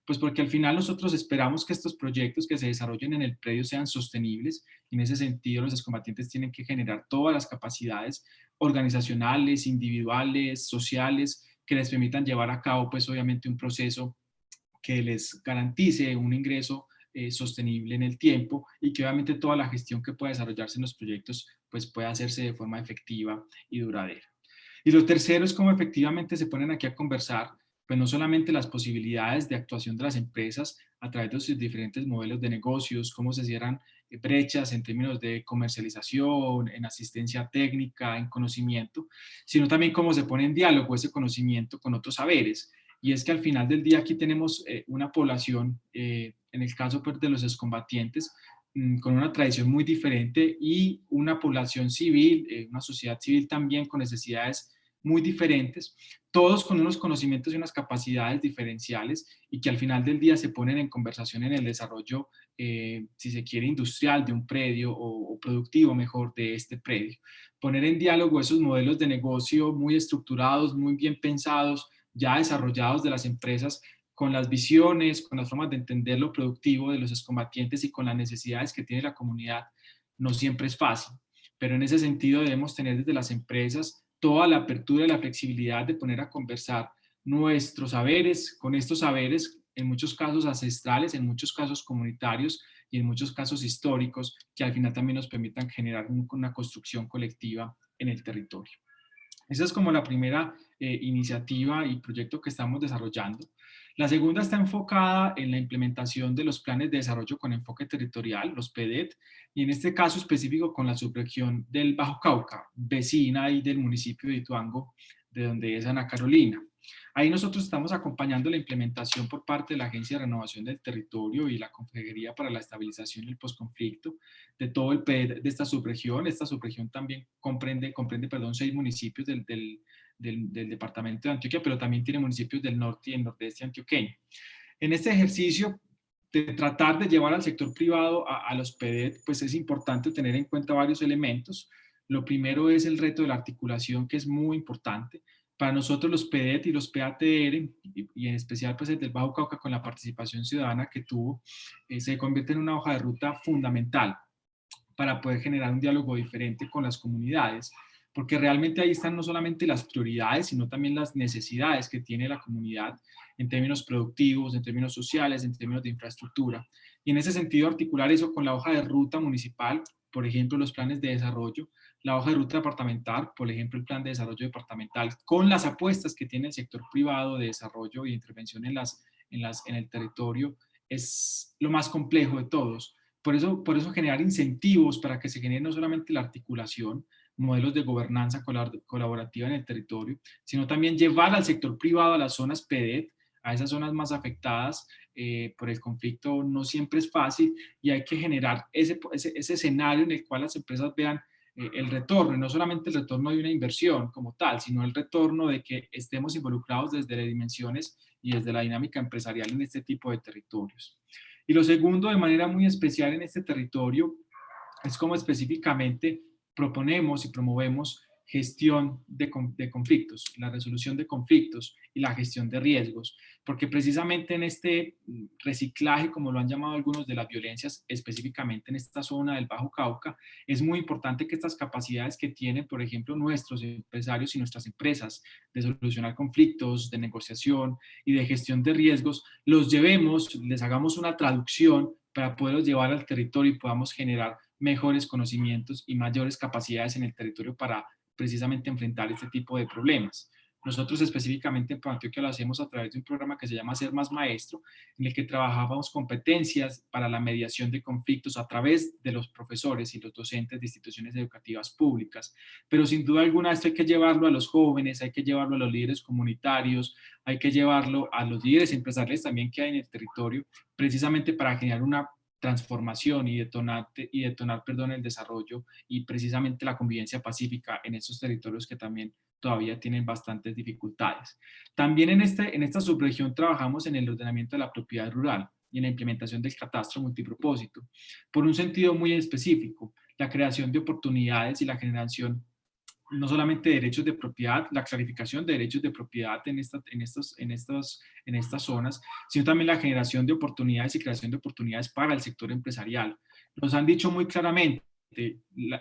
Pues porque al final nosotros esperamos que estos proyectos que se desarrollen en el predio sean sostenibles y en ese sentido los excombatientes tienen que generar todas las capacidades organizacionales, individuales, sociales, que les permitan llevar a cabo pues obviamente un proceso que les garantice un ingreso sostenible en el tiempo y que obviamente toda la gestión que pueda desarrollarse en los proyectos pues pueda hacerse de forma efectiva y duradera. Y lo tercero es cómo efectivamente se ponen aquí a conversar pues no solamente las posibilidades de actuación de las empresas a través de sus diferentes modelos de negocios, cómo se cierran brechas en términos de comercialización, en asistencia técnica, en conocimiento, sino también cómo se pone en diálogo ese conocimiento con otros saberes. Y es que al final del día aquí tenemos una población, en el caso pues, de los excombatientes, con una tradición muy diferente y una población civil, una sociedad civil también con necesidades muy diferentes, todos con unos conocimientos y unas capacidades diferenciales y que al final del día se ponen en conversación en el desarrollo, si se quiere, industrial de un predio o productivo, mejor, de este predio. Poner en diálogo esos modelos de negocio muy estructurados, muy bien pensados, ya desarrollados de las empresas, con las visiones, con las formas de entender lo productivo de los excombatientes y con las necesidades que tiene la comunidad, no siempre es fácil. Pero en ese sentido debemos tener desde las empresas toda la apertura y la flexibilidad de poner a conversar nuestros saberes con estos saberes, en muchos casos ancestrales, en muchos casos comunitarios y en muchos casos históricos, que al final también nos permitan generar una construcción colectiva en el territorio. Esa es como la primera iniciativa y proyecto que estamos desarrollando. La segunda está enfocada en la implementación de los planes de desarrollo con enfoque territorial, los PDET, y en este caso específico con la subregión del Bajo Cauca, vecina y del municipio de Ituango, de donde es Ana Carolina. Ahí nosotros estamos acompañando la implementación por parte de la Agencia de Renovación del Territorio y la Consejería para la Estabilización y el Postconflicto de todo el PDET de esta subregión. Esta subregión también comprende 6 municipios del departamento de Antioquia, pero también tiene municipios del norte y el nordeste antioqueño. En este ejercicio de tratar de llevar al sector privado a los PDET, pues es importante tener en cuenta varios elementos. Lo primero es el reto de la articulación, que es muy importante. Para nosotros los PEDET y los PATR, y en especial pues el del Bajo Cauca con la participación ciudadana que tuvo, se convierte en una hoja de ruta fundamental para poder generar un diálogo diferente con las comunidades, porque realmente ahí están no solamente las prioridades, sino también las necesidades que tiene la comunidad en términos productivos, en términos sociales, en términos de infraestructura. Y en ese sentido, articular eso con la hoja de ruta municipal, por ejemplo, los planes de desarrollo, la hoja de ruta departamental, por ejemplo, el plan de desarrollo departamental, con las apuestas que tiene el sector privado de desarrollo y intervención en el territorio, es lo más complejo de todos. Por eso generar incentivos para que se genere no solamente la articulación, modelos de gobernanza colaborativa en el territorio, sino también llevar al sector privado a las zonas PEDET, a esas zonas más afectadas por el conflicto, no siempre es fácil, y hay que generar ese escenario en el cual las empresas vean el retorno, y no solamente el retorno de una inversión como tal, sino el retorno de que estemos involucrados desde las dimensiones y desde la dinámica empresarial en este tipo de territorios. Y lo segundo, de manera muy especial en este territorio, es cómo específicamente proponemos y promovemos gestión de conflictos, la resolución de conflictos y la gestión de riesgos, porque precisamente en este reciclaje, como lo han llamado algunos, de las violencias, específicamente en esta zona del Bajo Cauca, es muy importante que estas capacidades que tienen, por ejemplo, nuestros empresarios y nuestras empresas de solucionar conflictos, de negociación y de gestión de riesgos, los llevemos, les hagamos una traducción para poderlos llevar al territorio y podamos generar mejores conocimientos y mayores capacidades en el territorio para precisamente enfrentar este tipo de problemas. Nosotros específicamente en Antioquia lo hacemos a través de un programa que se llama Ser Más Maestro, en el que trabajamos competencias para la mediación de conflictos a través de los profesores y los docentes de instituciones educativas públicas. Pero sin duda alguna esto hay que llevarlo a los jóvenes, hay que llevarlo a los líderes comunitarios, hay que llevarlo a los líderes empresariales también que hay en el territorio, precisamente para generar una transformación y detonar el desarrollo y precisamente la convivencia pacífica en esos territorios que también todavía tienen bastantes dificultades. También en esta subregión trabajamos en el ordenamiento de la propiedad rural y en la implementación del catastro multipropósito, por un sentido muy específico, la creación de oportunidades y la generación no solamente de derechos de propiedad, la clarificación de derechos de propiedad en estas zonas, sino también la generación de oportunidades y creación de oportunidades para el sector empresarial. Nos han dicho muy claramente,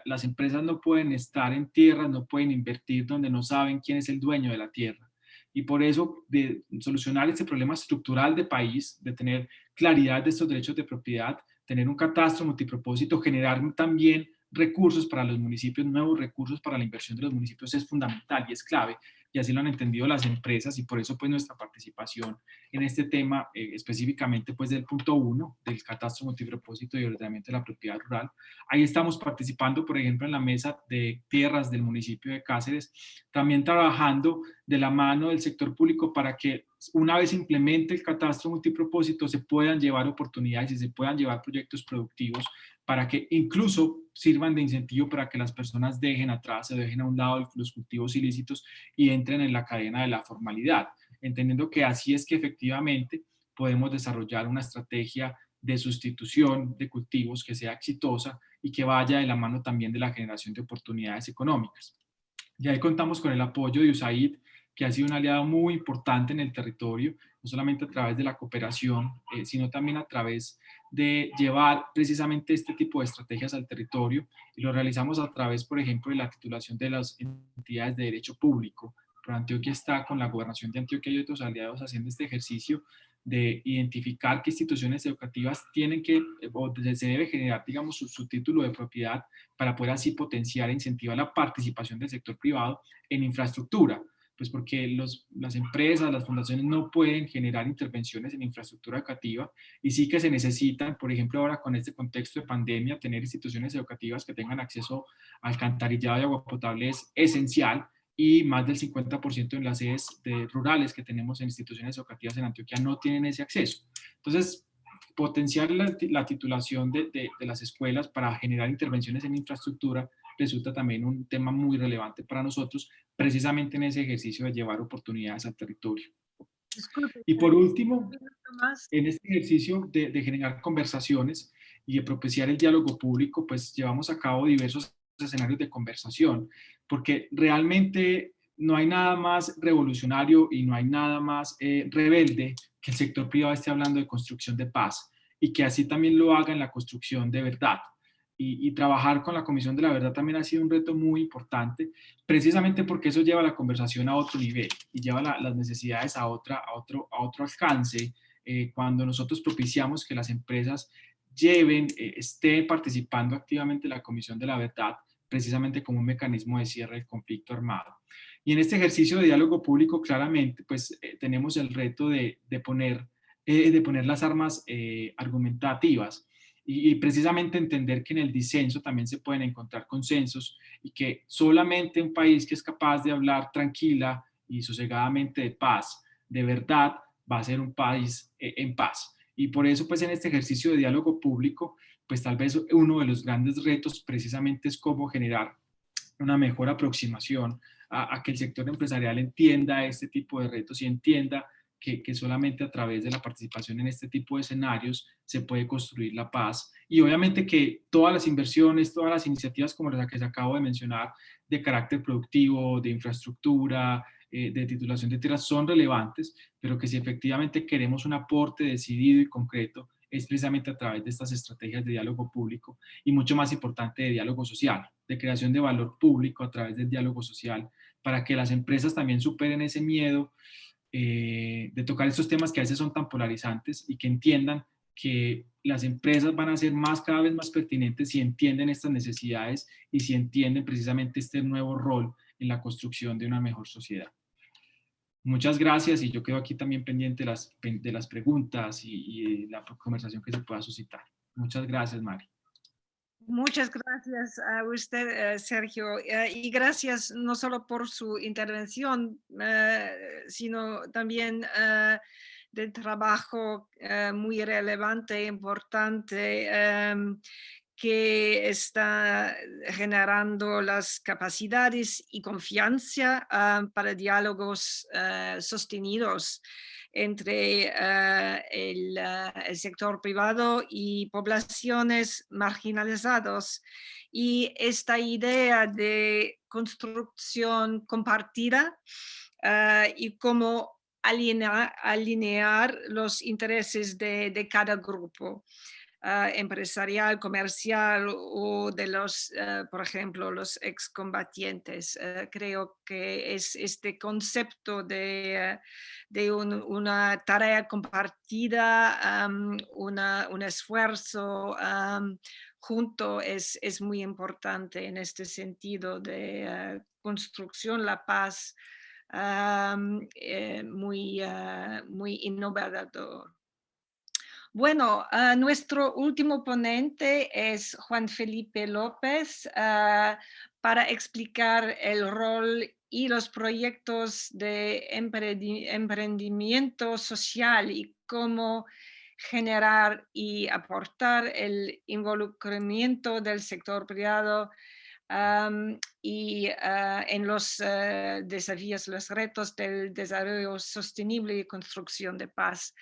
las empresas no pueden estar en tierras, no pueden invertir donde no saben quién es el dueño de la tierra. Y por eso, de solucionar este problema estructural de país, de tener claridad de estos derechos de propiedad, tener un catastro multipropósito, generar también recursos para los municipios, nuevos recursos para la inversión de los municipios es fundamental y es clave, y así lo han entendido las empresas, y por eso pues nuestra participación en este tema, específicamente pues del punto 1 del catastro multipropósito y ordenamiento de la propiedad rural. Ahí estamos participando, por ejemplo, en la mesa de tierras del municipio de Cáceres, también trabajando de la mano del sector público para que una vez implemente el catastro multipropósito se puedan llevar oportunidades y se puedan llevar proyectos productivos para que incluso sirvan de incentivo para que las personas dejen atrás, se dejen a un lado los cultivos ilícitos y entren en la cadena de la formalidad, entendiendo que así es que efectivamente podemos desarrollar una estrategia de sustitución de cultivos que sea exitosa y que vaya de la mano también de la generación de oportunidades económicas. Y ahí contamos con el apoyo de USAID, que ha sido un aliado muy importante en el territorio, no solamente a través de la cooperación, sino también a través de llevar precisamente este tipo de estrategias al territorio, y lo realizamos a través, por ejemplo, de la titulación de las entidades de derecho público. Antioquia está con la Gobernación de Antioquia y otros aliados haciendo este ejercicio de identificar qué instituciones educativas tienen que, o se debe generar, digamos, su título de propiedad para poder así potenciar e incentivar la participación del sector privado en infraestructura. Pues porque las empresas, las fundaciones no pueden generar intervenciones en infraestructura educativa, y sí que se necesitan, por ejemplo, ahora con este contexto de pandemia, tener instituciones educativas que tengan acceso al alcantarillado y agua potable es esencial, y más del 50% en las sedes rurales que tenemos en instituciones educativas en Antioquia no tienen ese acceso. Entonces, potenciar la titulación de las escuelas para generar intervenciones en infraestructura resulta también un tema muy relevante para nosotros, precisamente en ese ejercicio de llevar oportunidades al territorio. Disculpe, y por último, en este ejercicio de generar conversaciones y de propiciar el diálogo público, pues llevamos a cabo diversos escenarios de conversación, porque realmente no hay nada más revolucionario y no hay nada más rebelde que el sector privado esté hablando de construcción de paz y que así también lo haga en la construcción de verdad. Y trabajar con la Comisión de la Verdad también ha sido un reto muy importante, precisamente porque eso lleva la conversación a otro nivel y lleva las necesidades a otro alcance, cuando nosotros propiciamos que las empresas estén participando activamente en la Comisión de la Verdad, precisamente como un mecanismo de cierre del conflicto armado. Y en este ejercicio de diálogo público, claramente, pues tenemos el reto de poner las armas argumentativas y precisamente entender que en el disenso también se pueden encontrar consensos y que solamente un país que es capaz de hablar tranquila y sosegadamente de paz, de verdad, va a ser un país en paz. Y por eso, pues en este ejercicio de diálogo público, pues tal vez uno de los grandes retos precisamente es cómo generar una mejor aproximación a que el sector empresarial entienda este tipo de retos y entienda que solamente a través de la participación en este tipo de escenarios se puede construir la paz. Y obviamente que todas las inversiones, todas las iniciativas como las que se acabo de mencionar, de carácter productivo, de infraestructura, de titulación de tierras, son relevantes, pero que si efectivamente queremos un aporte decidido y concreto, es precisamente a través de estas estrategias de diálogo público y mucho más importante de diálogo social, de creación de valor público a través del diálogo social, para que las empresas también superen ese miedo de tocar estos temas que a veces son tan polarizantes y que entiendan que las empresas van a ser cada vez más pertinentes si entienden estas necesidades y si entienden precisamente este nuevo rol en la construcción de una mejor sociedad. Muchas gracias y yo quedo aquí también pendiente de las preguntas y la conversación que se pueda suscitar. Muchas gracias, Mari. Muchas gracias a usted, Sergio, y gracias no solo por su intervención, sino también del trabajo muy relevante e importante que está generando las capacidades y confianza para diálogos sostenidos entre el sector privado y poblaciones marginalizadas. Y esta idea de construcción compartida y cómo alinear los intereses de cada grupo. Empresarial, comercial o de los, por ejemplo, los excombatientes. Creo que es este concepto de una tarea compartida, un esfuerzo junto es muy importante en este sentido de construcción, la paz, muy innovador. Bueno, nuestro último ponente es Juan Felipe López para explicar el rol y los proyectos de emprendimiento social y cómo generar y aportar el involucramiento del sector privado y en los desafíos, los retos del desarrollo sostenible y construcción de paz.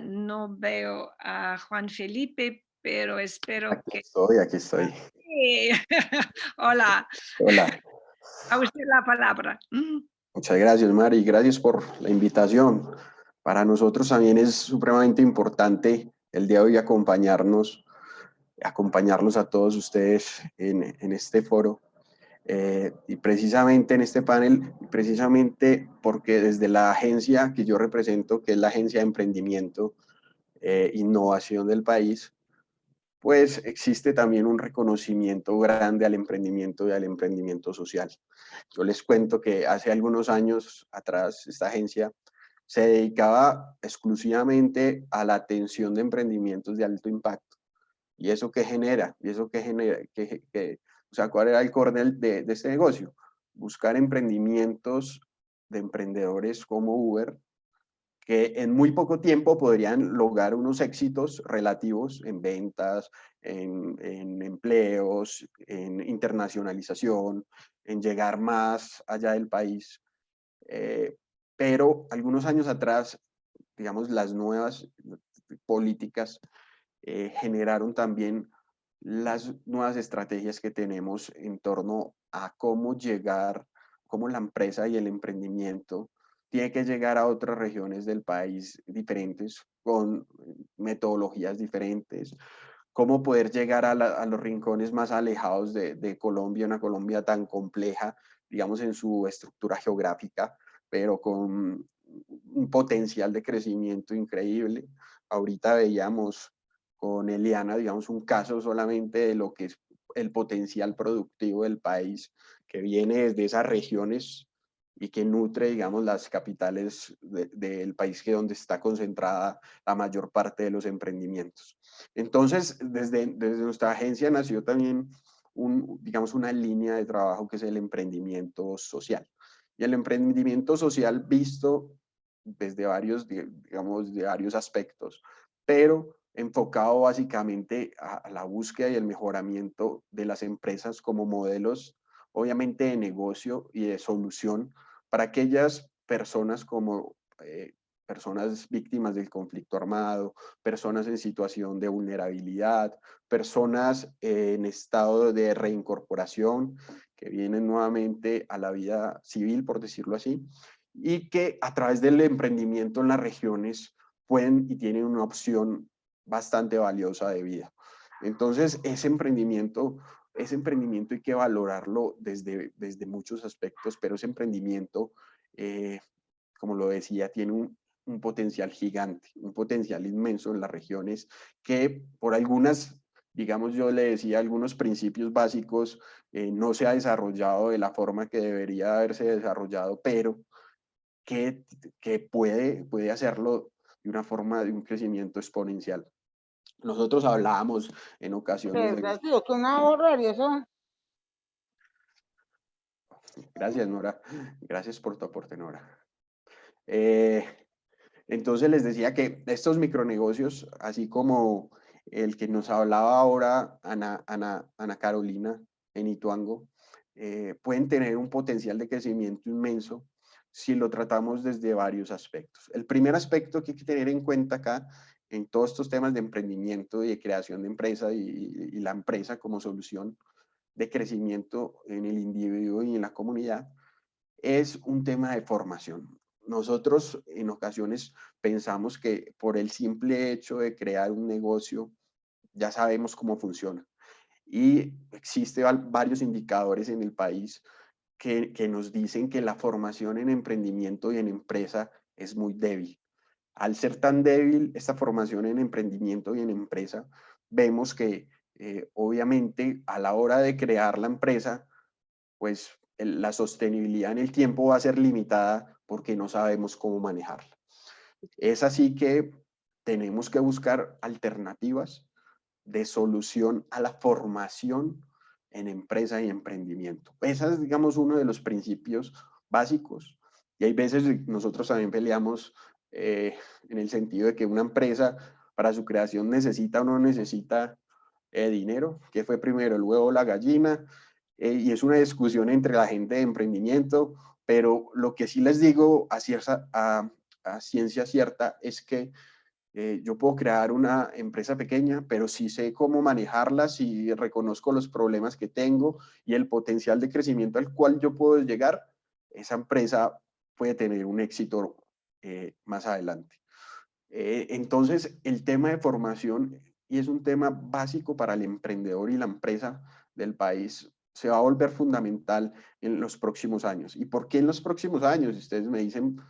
No veo a Juan Felipe, pero espero aquí que... Aquí estoy. Hola. Hola. A usted la palabra. Muchas gracias, Mari. Gracias por la invitación. Para nosotros también es supremamente importante el día de hoy acompañarlos a todos ustedes en este foro. Y precisamente en este panel, precisamente porque desde la agencia que yo represento, que es la Agencia de Emprendimiento e Innovación del país, pues existe también un reconocimiento grande al emprendimiento y al emprendimiento social. Yo les cuento que hace algunos años atrás esta agencia se dedicaba exclusivamente a la atención de emprendimientos de alto impacto. ¿Y eso qué genera? O sea, ¿cuál era el core de este negocio? Buscar emprendimientos de emprendedores como Uber, que en muy poco tiempo podrían lograr unos éxitos relativos en ventas, en empleos, en internacionalización, en llegar más allá del país. Pero algunos años atrás, digamos, las nuevas políticas generaron también las nuevas estrategias que tenemos en torno a cómo llegar, cómo la empresa y el emprendimiento tiene que llegar a otras regiones del país diferentes, con metodologías diferentes, cómo poder llegar a los rincones más alejados de Colombia, una Colombia tan compleja, digamos, en su estructura geográfica, pero con un potencial de crecimiento increíble. Ahorita veíamos con Eliana, digamos, un caso solamente de lo que es el potencial productivo del país, que viene desde esas regiones y que nutre, digamos, las capitales del país, que donde está concentrada la mayor parte de los emprendimientos. Entonces, desde nuestra agencia nació también digamos, una línea de trabajo que es el emprendimiento social. Y el emprendimiento social visto desde varios, digamos, de varios aspectos, pero enfocado básicamente a la búsqueda y el mejoramiento de las empresas como modelos, obviamente, de negocio y de solución para aquellas personas como personas víctimas del conflicto armado, personas en situación de vulnerabilidad, personas en estado de reincorporación que vienen nuevamente a la vida civil, por decirlo así, y que a través del emprendimiento en las regiones pueden y tienen una opción bastante valiosa de vida. Entonces, ese emprendimiento hay que valorarlo desde muchos aspectos, pero ese emprendimiento, como lo decía, tiene un potencial gigante, un potencial inmenso en las regiones que por algunas, digamos, yo le decía, algunos principios básicos no se ha desarrollado de la forma que debería haberse desarrollado, pero que puede hacerlo de una forma de un crecimiento exponencial. Nosotros hablábamos en ocasiones de... Gracias, Nora. Gracias por tu aporte, Nora. Entonces les decía que estos micronegocios, así como el que nos hablaba ahora Ana Carolina en Ituango, pueden tener un potencial de crecimiento inmenso si lo tratamos desde varios aspectos. El primer aspecto que hay que tener en cuenta acá, en todos estos temas de emprendimiento y de creación de empresa y la empresa como solución de crecimiento en el individuo y en la comunidad, es un tema de formación. Nosotros en ocasiones pensamos que por el simple hecho de crear un negocio ya sabemos cómo funciona. Y existen varios indicadores en el país que nos dicen que la formación en emprendimiento y en empresa es muy débil. Al ser tan débil esta formación en emprendimiento y en empresa, vemos que obviamente a la hora de crear la empresa, pues la sostenibilidad en el tiempo va a ser limitada porque no sabemos cómo manejarla. Es así que tenemos que buscar alternativas de solución a la formación en empresa y emprendimiento. Ese es, digamos, uno de los principios básicos. Y hay veces nosotros también peleamos en el sentido de que una empresa para su creación necesita o no necesita dinero. ¿Qué fue primero, el huevo o la gallina? Y es una discusión entre la gente de emprendimiento, pero lo que sí les digo a ciencia cierta es que yo puedo crear una empresa pequeña, pero sí sé cómo manejarla, si reconozco los problemas que tengo y el potencial de crecimiento al cual yo puedo llegar, esa empresa puede tener un éxito más adelante. Entonces, el tema de formación, y es un tema básico para el emprendedor y la empresa del país, se va a volver fundamental en los próximos años. ¿Y por qué en los próximos años? Ustedes me dicen,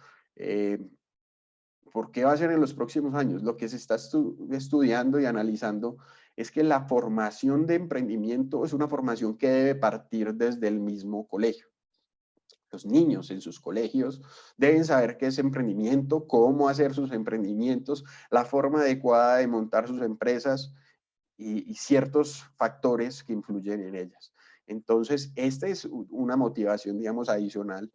¿por qué va a ser en los próximos años? Lo que se está estudiando y analizando es que la formación de emprendimiento es una formación que debe partir desde el mismo colegio. Los niños en sus colegios deben saber qué es emprendimiento, cómo hacer sus emprendimientos, la forma adecuada de montar sus empresas y ciertos factores que influyen en ellas. Entonces, esta es una motivación, digamos, adicional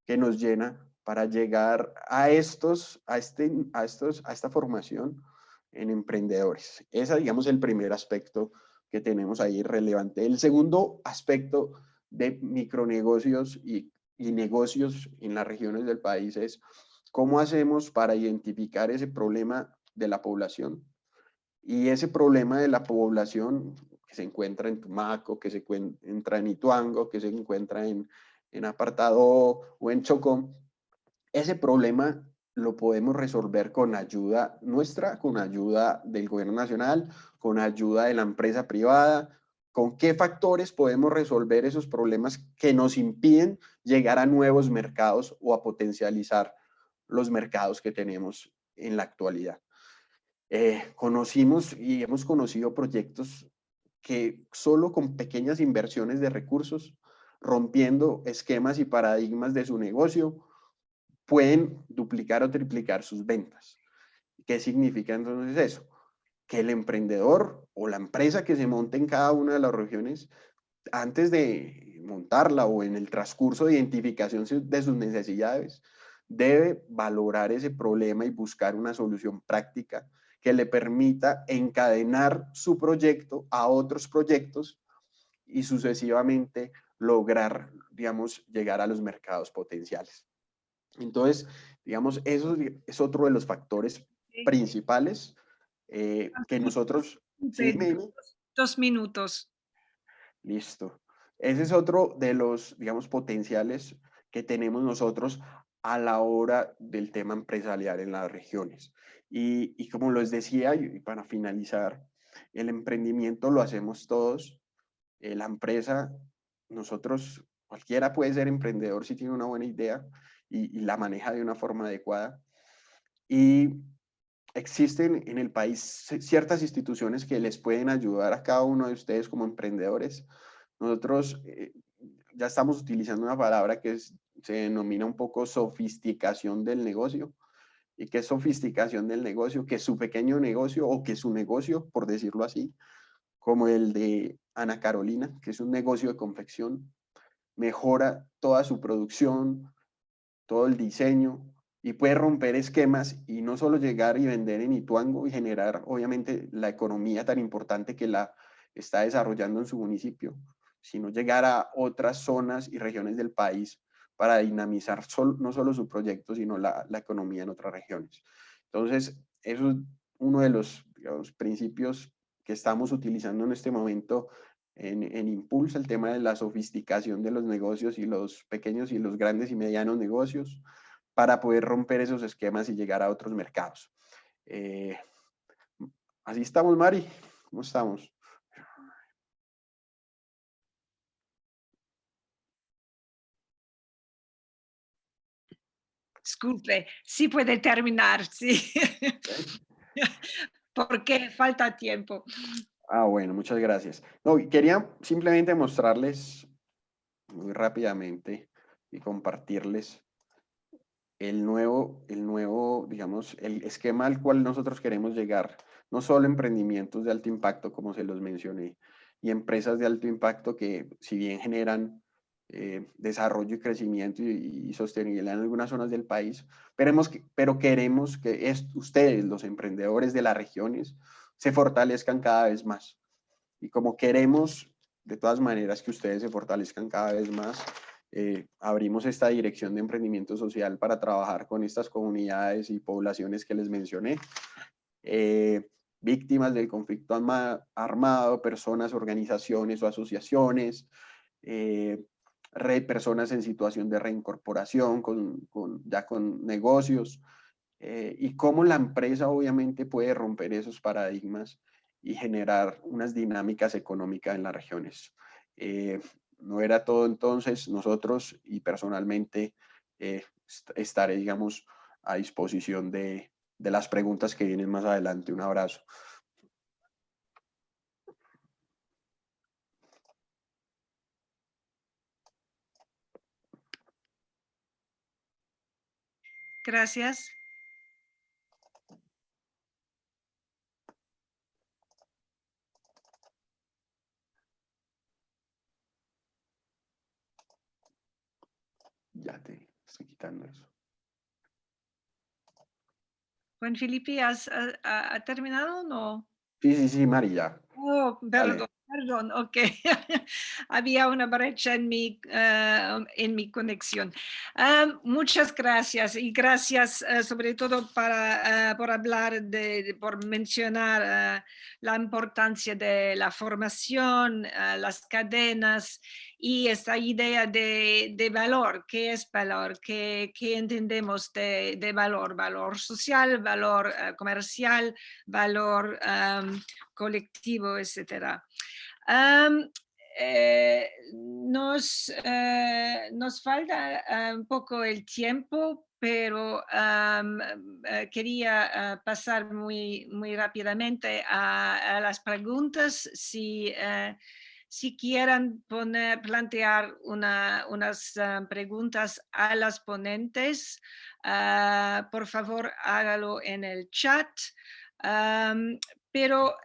que nos llena para llegar a esta formación en emprendedores. Ese, digamos, el primer aspecto que tenemos ahí relevante. El segundo aspecto de micronegocios y negocios en las regiones del país es cómo hacemos para identificar ese problema de la población. Y ese problema de la población, que se encuentra en Tumaco, que se encuentra en Ituango, que se encuentra en Apartado o en Chocó, ese problema lo podemos resolver con ayuda nuestra, con ayuda del gobierno nacional, con ayuda de la empresa privada. ¿Con qué factores podemos resolver esos problemas que nos impiden llegar a nuevos mercados o a potencializar los mercados que tenemos en la actualidad? Conocimos y hemos conocido proyectos que solo con pequeñas inversiones de recursos, rompiendo esquemas y paradigmas de su negocio, pueden duplicar o triplicar sus ventas. ¿Qué significa entonces eso? Que el emprendedor o la empresa que se monte en cada una de las regiones, antes de montarla o en el transcurso de identificación de sus necesidades, debe valorar ese problema y buscar una solución práctica que le permita encadenar su proyecto a otros proyectos y sucesivamente lograr, digamos, llegar a los mercados potenciales. Entonces, digamos, eso es otro de los factores principales que nosotros... ¿Sí? 2 minutos. Listo. Ese es otro de los, digamos, potenciales que tenemos nosotros a la hora del tema empresarial en las regiones. Y como les decía, y para finalizar, el emprendimiento lo hacemos todos. La empresa, nosotros, cualquiera puede ser emprendedor si tiene una buena idea y la maneja de una forma adecuada. Y existen en el país ciertas instituciones que les pueden ayudar a cada uno de ustedes como emprendedores. Nosotros ya estamos utilizando una palabra que se denomina un poco sofisticación del negocio. ¿Y qué es sofisticación del negocio? Que su pequeño negocio o que su negocio, por decirlo así, como el de Ana Carolina, que es un negocio de confección, mejora toda su producción, todo el diseño, y puede romper esquemas y no solo llegar y vender en Ituango y generar, obviamente, la economía tan importante que la está desarrollando en su municipio, sino llegar a otras zonas y regiones del país para dinamizar no solo su proyecto, sino la economía en otras regiones. Entonces, eso es uno de los, digamos, principios que estamos utilizando en este momento en Impulsa, el tema de la sofisticación de los negocios y los pequeños y los grandes y medianos negocios para poder romper esos esquemas y llegar a otros mercados. Así estamos, Mari. ¿Cómo estamos? Disculpe, sí puede terminar, sí. Porque falta tiempo. Bueno, muchas gracias. No, quería simplemente mostrarles muy rápidamente y compartirles el nuevo, digamos, el esquema al cual nosotros queremos llegar. No solo emprendimientos de alto impacto, como se los mencioné, y empresas de alto impacto que, si bien generan desarrollo y crecimiento y sostenibilidad en algunas zonas del país, pero queremos que ustedes, los emprendedores de las regiones, se fortalezcan cada vez más. Y como queremos, de todas maneras, que ustedes se fortalezcan cada vez más, abrimos esta dirección de emprendimiento social para trabajar con estas comunidades y poblaciones que les mencioné. Víctimas del conflicto armado, personas, organizaciones o asociaciones, personas en situación de reincorporación ya con negocios, y cómo la empresa obviamente puede romper esos paradigmas y generar unas dinámicas económicas en las regiones. No era todo entonces, nosotros y personalmente estaré, digamos, a disposición de las preguntas que vienen más adelante. Un abrazo. Gracias. Ya te estoy quitando eso. Juan Felipe, ¿has terminado o no? Sí, Mari, ya. Oh, perdón, Perdón, ok. Había una brecha en mi conexión. Muchas gracias y gracias sobre todo por hablar, por mencionar la importancia de la formación, las cadenas y esta idea de valor. ¿Qué es valor? ¿Qué entendemos de valor? Valor social, valor comercial, valor colectivo, etcétera. Nos falta un poco el tiempo, pero quería pasar muy rápidamente a las preguntas. Si quieran plantear unas preguntas a las ponentes, por favor hágalo en el chat. Pero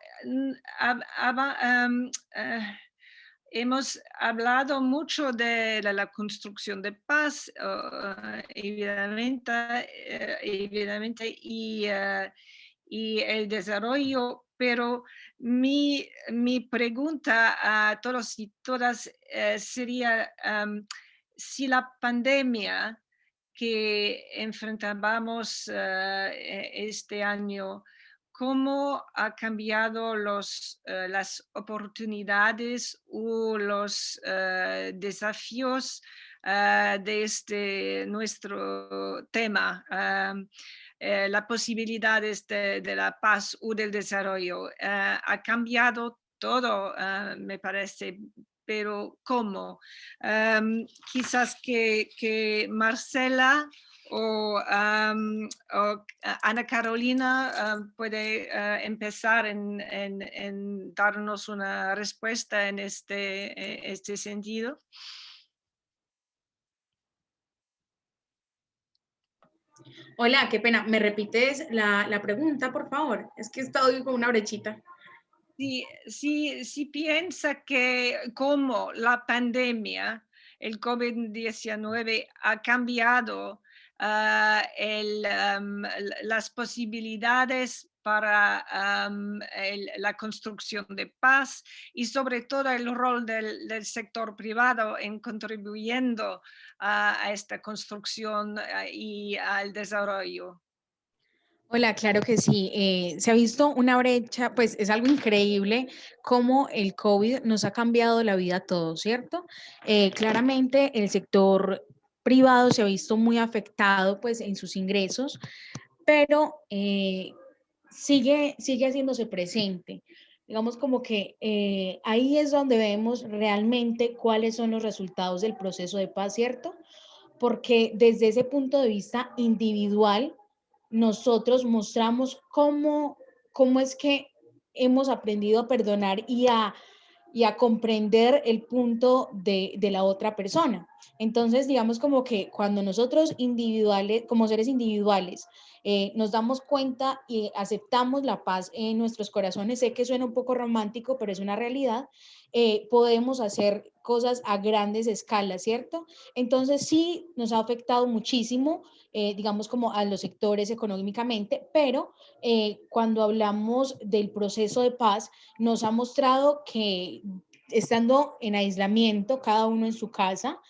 hemos hablado mucho de la construcción de paz, evidentemente y el desarrollo, pero mi pregunta a todos y todas sería si la pandemia que enfrentábamos este año, ¿cómo ha cambiado las oportunidades o los desafíos de nuestro tema? Las posibilidades de la paz o del desarrollo. Ha cambiado todo, me parece, pero ¿cómo? Quizás que Marcela o Ana Carolina puede empezar en darnos una respuesta en este sentido. Hola, qué pena. ¿Me repites la pregunta, por favor? Es que estoy con una brechita. Si piensa que como la pandemia, el COVID-19 ha cambiado las posibilidades para la construcción de paz y sobre todo el rol del sector privado en contribuyendo a esta construcción y al desarrollo. Hola, claro que sí. Se ha visto una brecha, pues es algo increíble cómo el COVID nos ha cambiado la vida a todos, ¿cierto? Claramente el sector privado se ha visto muy afectado pues en sus ingresos, pero sigue haciéndose presente. Digamos como que ahí es donde vemos realmente cuáles son los resultados del proceso de paz, ¿cierto? Porque desde ese punto de vista individual, nosotros mostramos cómo es que hemos aprendido a perdonar y a comprender el punto de la otra persona. Entonces, digamos como que cuando nosotros individuales, como seres individuales, nos damos cuenta y aceptamos la paz en nuestros corazones, sé que suena un poco romántico, pero es una realidad, podemos hacer cosas a grandes escalas, ¿cierto? Entonces sí nos ha afectado muchísimo, digamos como a los sectores económicamente, pero cuando hablamos del proceso de paz, nos ha mostrado que estando en aislamiento, cada uno en su casa,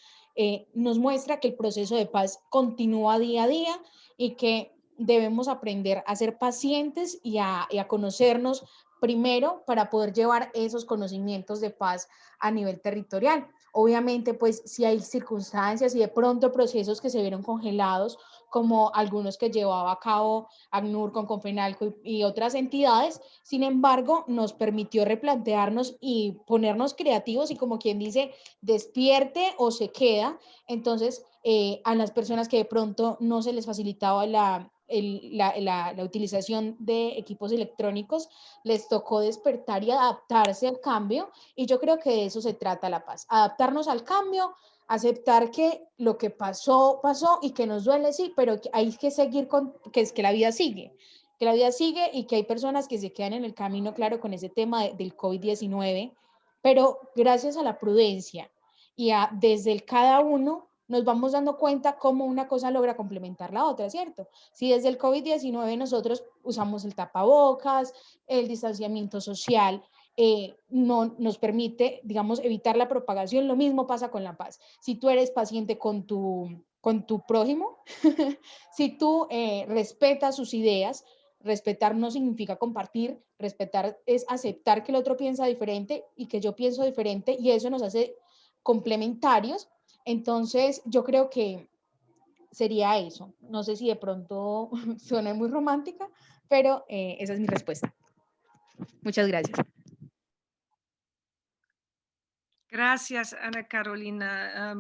nos muestra que el proceso de paz continúa día a día y que debemos aprender a ser pacientes y a conocernos primero para poder llevar esos conocimientos de paz a nivel territorial. Obviamente, pues si hay circunstancias y de pronto procesos que se vieron congelados, como algunos que llevaba a cabo ACNUR con Confenalco y otras entidades, sin embargo, nos permitió replantearnos y ponernos creativos y como quien dice, despierte o se queda. Entonces, a las personas que de pronto no se les facilitaba la utilización de equipos electrónicos, les tocó despertar y adaptarse al cambio, y yo creo que de eso se trata la paz, adaptarnos al cambio, aceptar que lo que pasó, pasó y que nos duele, sí, pero hay que seguir que es que la vida sigue y que hay personas que se quedan en el camino, claro, con ese tema del COVID-19, pero gracias a la prudencia y desde el cada uno nos vamos dando cuenta cómo una cosa logra complementar la otra, ¿cierto? Si desde el COVID-19 nosotros usamos el tapabocas, el distanciamiento social, no nos permite, digamos, evitar la propagación. Lo mismo pasa con la paz. Si tú eres paciente con tu prójimo, si tú respetas sus ideas, respetar no significa compartir, respetar es aceptar que el otro piensa diferente y que yo pienso diferente, y eso nos hace complementarios. Entonces, yo creo que sería eso. No sé si de pronto suena muy romántica, pero esa es mi respuesta. Muchas gracias. Gracias, Ana Carolina.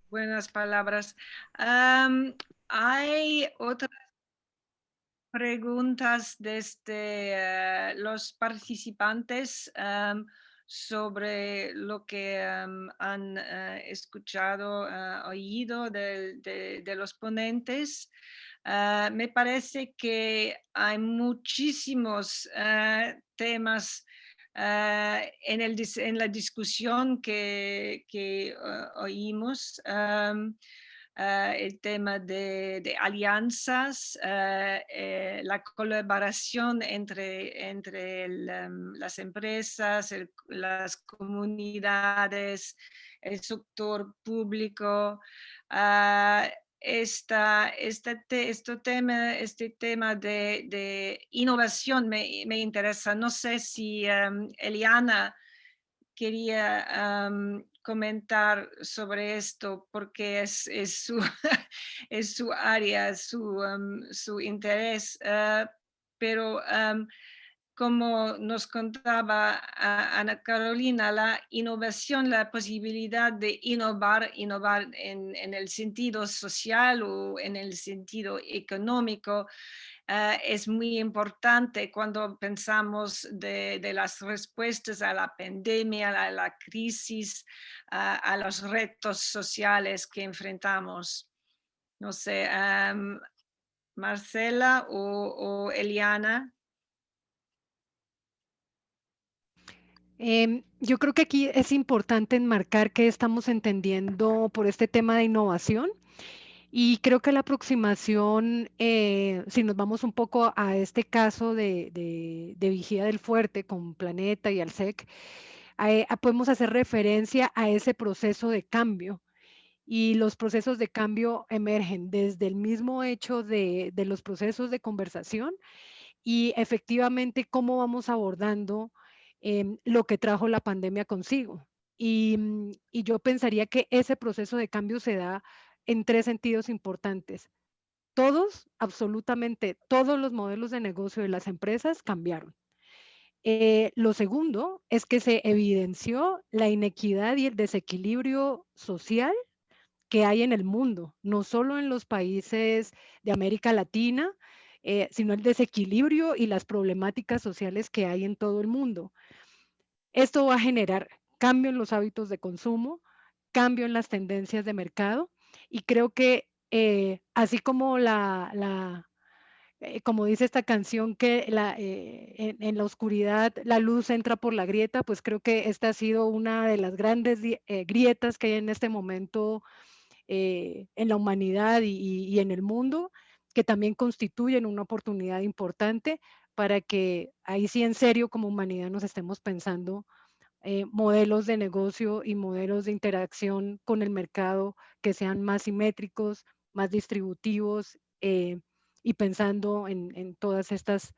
Buenas palabras. Hay otras preguntas desde los participantes sobre lo que han escuchado, oído de los ponentes. Me parece que hay muchísimos temas en la discusión que oímos. El tema de alianzas, la colaboración entre las empresas, las comunidades, el sector público. Este tema de innovación me interesa. No sé si Eliana quería comentar sobre esto, porque es su, es su área, su interés, pero como nos contaba Ana Carolina, la innovación, la posibilidad de innovar en el sentido social o en el sentido económico, es muy importante cuando pensamos de las respuestas a la pandemia, a la crisis, a los retos sociales que enfrentamos. No sé, Marcela o Eliana. Yo creo que aquí es importante enmarcar qué estamos entendiendo por este tema de innovación. Y creo que la aproximación, si nos vamos un poco a este caso de Vigía del Fuerte con Planeta y Alsec, podemos hacer referencia a ese proceso de cambio. Y los procesos de cambio emergen desde el mismo hecho de los procesos de conversación y efectivamente cómo vamos abordando lo que trajo la pandemia consigo. Y yo pensaría que ese proceso de cambio se da en tres sentidos importantes. Todos, absolutamente todos los modelos de negocio de las empresas cambiaron. Lo segundo es que se evidenció la inequidad y el desequilibrio social que hay en el mundo, no solo en los países de América Latina, sino el desequilibrio y las problemáticas sociales que hay en todo el mundo. Esto va a generar cambio en los hábitos de consumo, cambio en las tendencias de mercado, y creo que así como como dice esta canción, que en la oscuridad la luz entra por la grieta, pues creo que esta ha sido una de las grandes grietas que hay en este momento en la humanidad y en el mundo, que también constituyen una oportunidad importante para que ahí sí en serio como humanidad nos estemos pensando modelos de negocio y modelos de interacción con el mercado que sean más simétricos, más distributivos y pensando en todas estas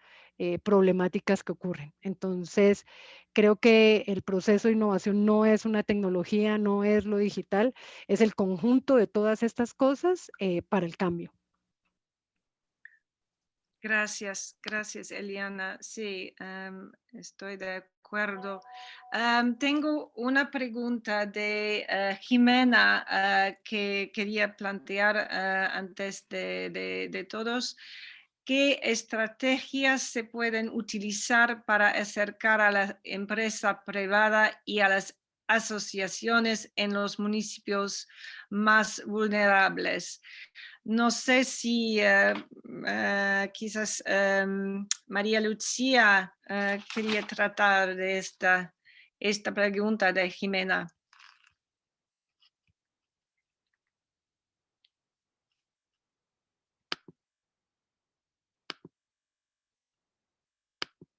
problemáticas que ocurren. Entonces, creo que el proceso de innovación no es una tecnología, no es lo digital, es el conjunto de todas estas cosas para el cambio. Gracias, Eliana. Sí, estoy de acuerdo. Tengo una pregunta de Jimena que quería plantear antes de todos. ¿Qué estrategias se pueden utilizar para acercar a la empresa privada y a las asociaciones en los municipios más vulnerables? No sé si quizás María Lucía quería tratar de esta pregunta de Jimena.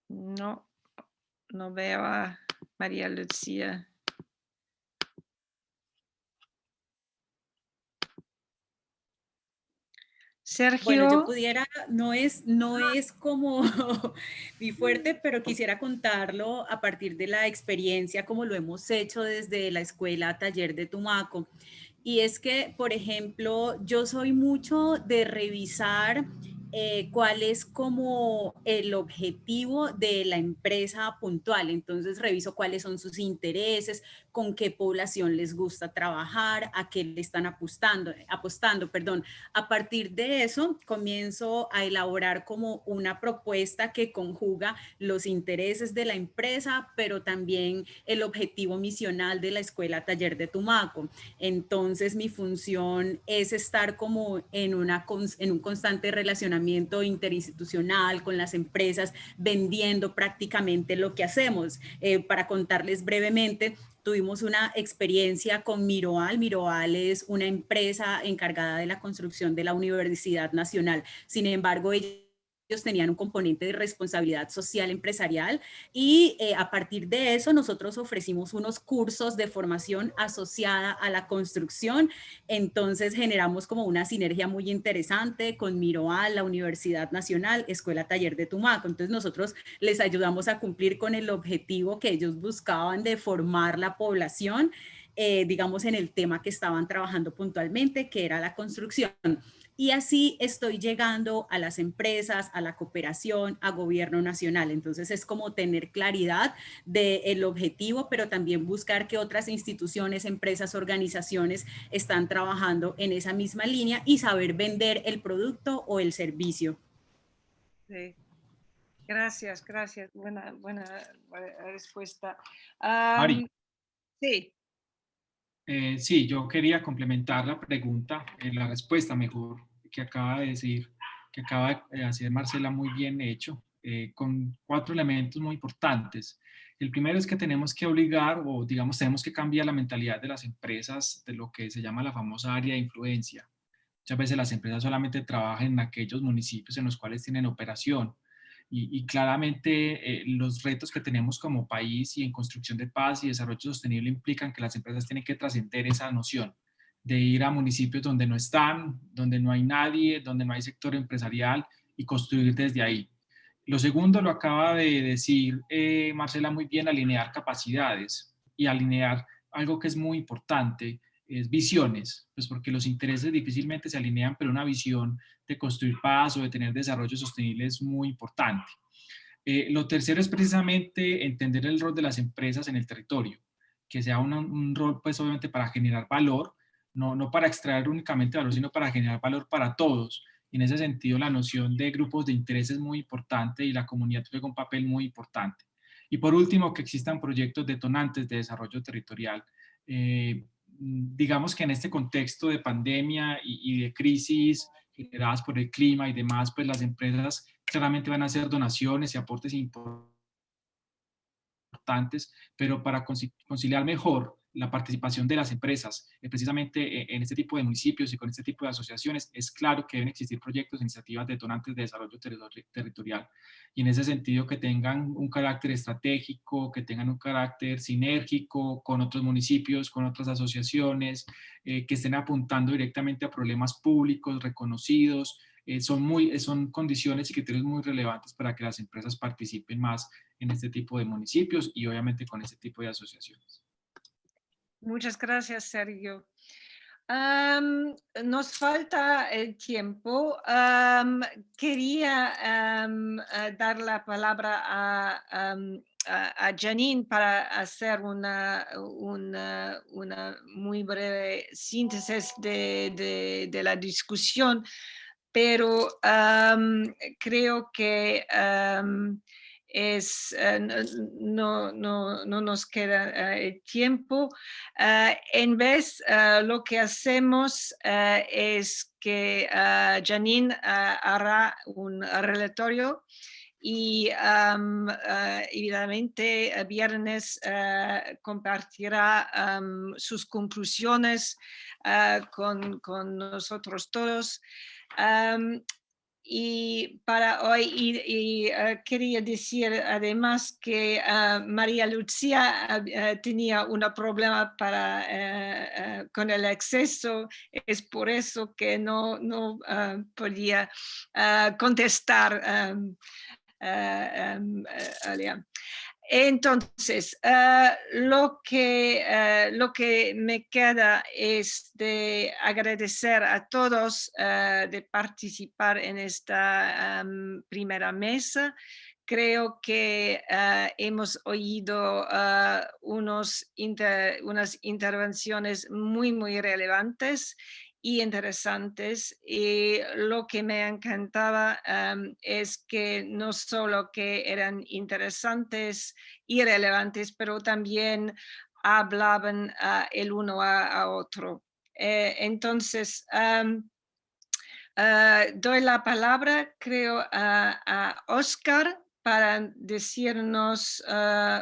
No. no veo a María Lucía. Sergio. Bueno, yo pudiera, no es como mi fuerte, pero quisiera contarlo a partir de la experiencia, como lo hemos hecho desde la escuela Taller de Tumaco. Y es que, por ejemplo, yo soy mucho de revisar cuál es como el objetivo de la empresa puntual. Entonces reviso cuáles son sus intereses, con qué población les gusta trabajar, a qué le están apostando. A partir de eso comienzo a elaborar como una propuesta que conjuga los intereses de la empresa, pero también el objetivo misional de la Escuela Taller de Tumaco. Entonces mi función es estar como en un constante relacionamiento interinstitucional con las empresas, vendiendo prácticamente lo que hacemos. Para contarles brevemente, tuvimos una experiencia con Miroal. Miroal es una empresa encargada de la construcción de la Universidad Nacional. Sin embargo, ellos tenían un componente de responsabilidad social empresarial y a partir de eso nosotros ofrecimos unos cursos de formación asociada a la construcción. Entonces generamos como una sinergia muy interesante con Miroal, la Universidad Nacional, Escuela Taller de Tumaco. Entonces nosotros les ayudamos a cumplir con el objetivo que ellos buscaban de formar la población, digamos en el tema que estaban trabajando puntualmente, que era la construcción. Y así estoy llegando a las empresas, a la cooperación, a gobierno nacional. Entonces es como tener claridad del objetivo, pero también buscar que otras instituciones, empresas, organizaciones están trabajando en esa misma línea y saber vender el producto o el servicio. Sí. Gracias. Buena respuesta. Mari. Sí. Sí, yo quería complementar la pregunta, la respuesta mejor que acaba de decir, que acaba de hacer Marcela muy bien hecho, con 4 elementos muy importantes. El primero es que tenemos que obligar, o digamos, tenemos que cambiar la mentalidad de las empresas de lo que se llama la famosa área de influencia. Muchas veces las empresas solamente trabajan en aquellos municipios en los cuales tienen operación. Y claramente los retos que tenemos como país y en construcción de paz y desarrollo sostenible implican que las empresas tienen que trascender esa noción de ir a municipios donde no están, donde no hay nadie, donde no hay sector empresarial y construir desde ahí. Lo segundo lo acaba de decir Marcela muy bien, alinear capacidades y alinear algo que es muy importante, es visiones, pues porque los intereses difícilmente se alinean, pero una visión de construir paz o de tener desarrollo sostenible es muy importante. Lo tercero es precisamente entender el rol de las empresas en el territorio, que sea un rol pues obviamente para generar valor, no para extraer únicamente valor, sino para generar valor para todos. Y en ese sentido la noción de grupos de interés es muy importante y la comunidad juega un papel muy importante. Y por último, que existan proyectos detonantes de desarrollo territorial. Digamos que en este contexto de pandemia y de crisis generadas por el clima y demás, pues las empresas claramente van a hacer donaciones y aportes importantes, pero para conciliar mejor la participación de las empresas, precisamente en este tipo de municipios y con este tipo de asociaciones, es claro que deben existir proyectos e iniciativas detonantes de desarrollo territorial. Y en ese sentido que tengan un carácter estratégico, que tengan un carácter sinérgico con otros municipios, con otras asociaciones, que estén apuntando directamente a problemas públicos reconocidos. Son condiciones y criterios muy relevantes para que las empresas participen más en este tipo de municipios y obviamente con este tipo de asociaciones. Muchas gracias, Sergio. Nos falta el tiempo. Quería dar la palabra a Janine para hacer una muy breve síntesis de la discusión, pero creo que no nos queda el tiempo. En vez, lo que hacemos es que Janine hará un relatorio y evidentemente viernes compartirá sus conclusiones con nosotros todos. y para hoy, quería decir además que María Lucía tenía un problema con el acceso, es por eso que no podía contestar. Entonces, lo que me queda es de agradecer a todos de participar en esta primera mesa. Creo que hemos oído unas intervenciones muy relevantes y interesantes, y lo que me encantaba es que no solo que eran interesantes y relevantes, pero también hablaban el uno a otro. Entonces, doy la palabra, creo, a Oscar para decirnos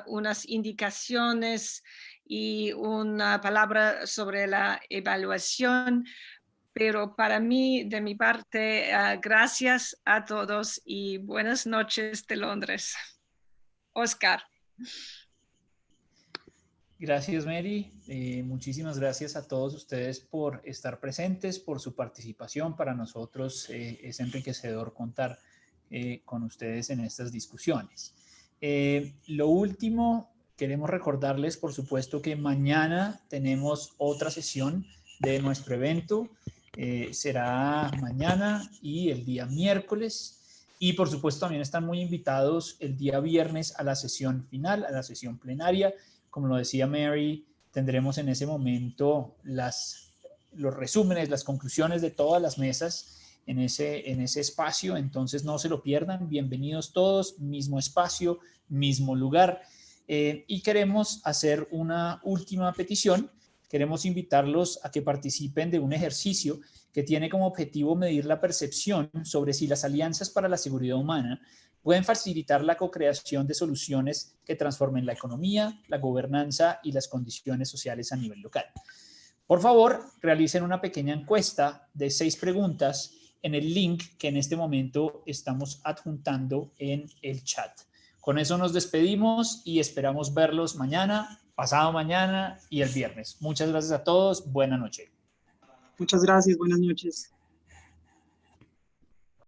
unas indicaciones y una palabra sobre la evaluación. Pero para mí, de mi parte, gracias a todos y buenas noches de Londres. Oscar. Gracias, Mary. Muchísimas gracias a todos ustedes por estar presentes, por su participación. Para nosotros es enriquecedor contar con ustedes en estas discusiones. Lo último, queremos recordarles, por supuesto, que mañana tenemos otra sesión de nuestro evento. Será mañana y el día miércoles. Y por supuesto también están muy invitados el día viernes a la sesión final, a la sesión plenaria. Como lo decía Mary, tendremos en ese momento los resúmenes, las conclusiones de todas las mesas en ese espacio. Entonces no se lo pierdan. Bienvenidos todos, mismo espacio, mismo lugar. Y queremos hacer una última petición. Queremos invitarlos a que participen de un ejercicio que tiene como objetivo medir la percepción sobre si las alianzas para la seguridad humana pueden facilitar la co-creación de soluciones que transformen la economía, la gobernanza y las condiciones sociales a nivel local. Por favor, realicen una pequeña encuesta de 6 preguntas en el link que en este momento estamos adjuntando en el chat. Con eso nos despedimos y esperamos verlos mañana, pasado mañana y el viernes. Muchas gracias a todos. Buenas noches. Muchas gracias. Buenas noches.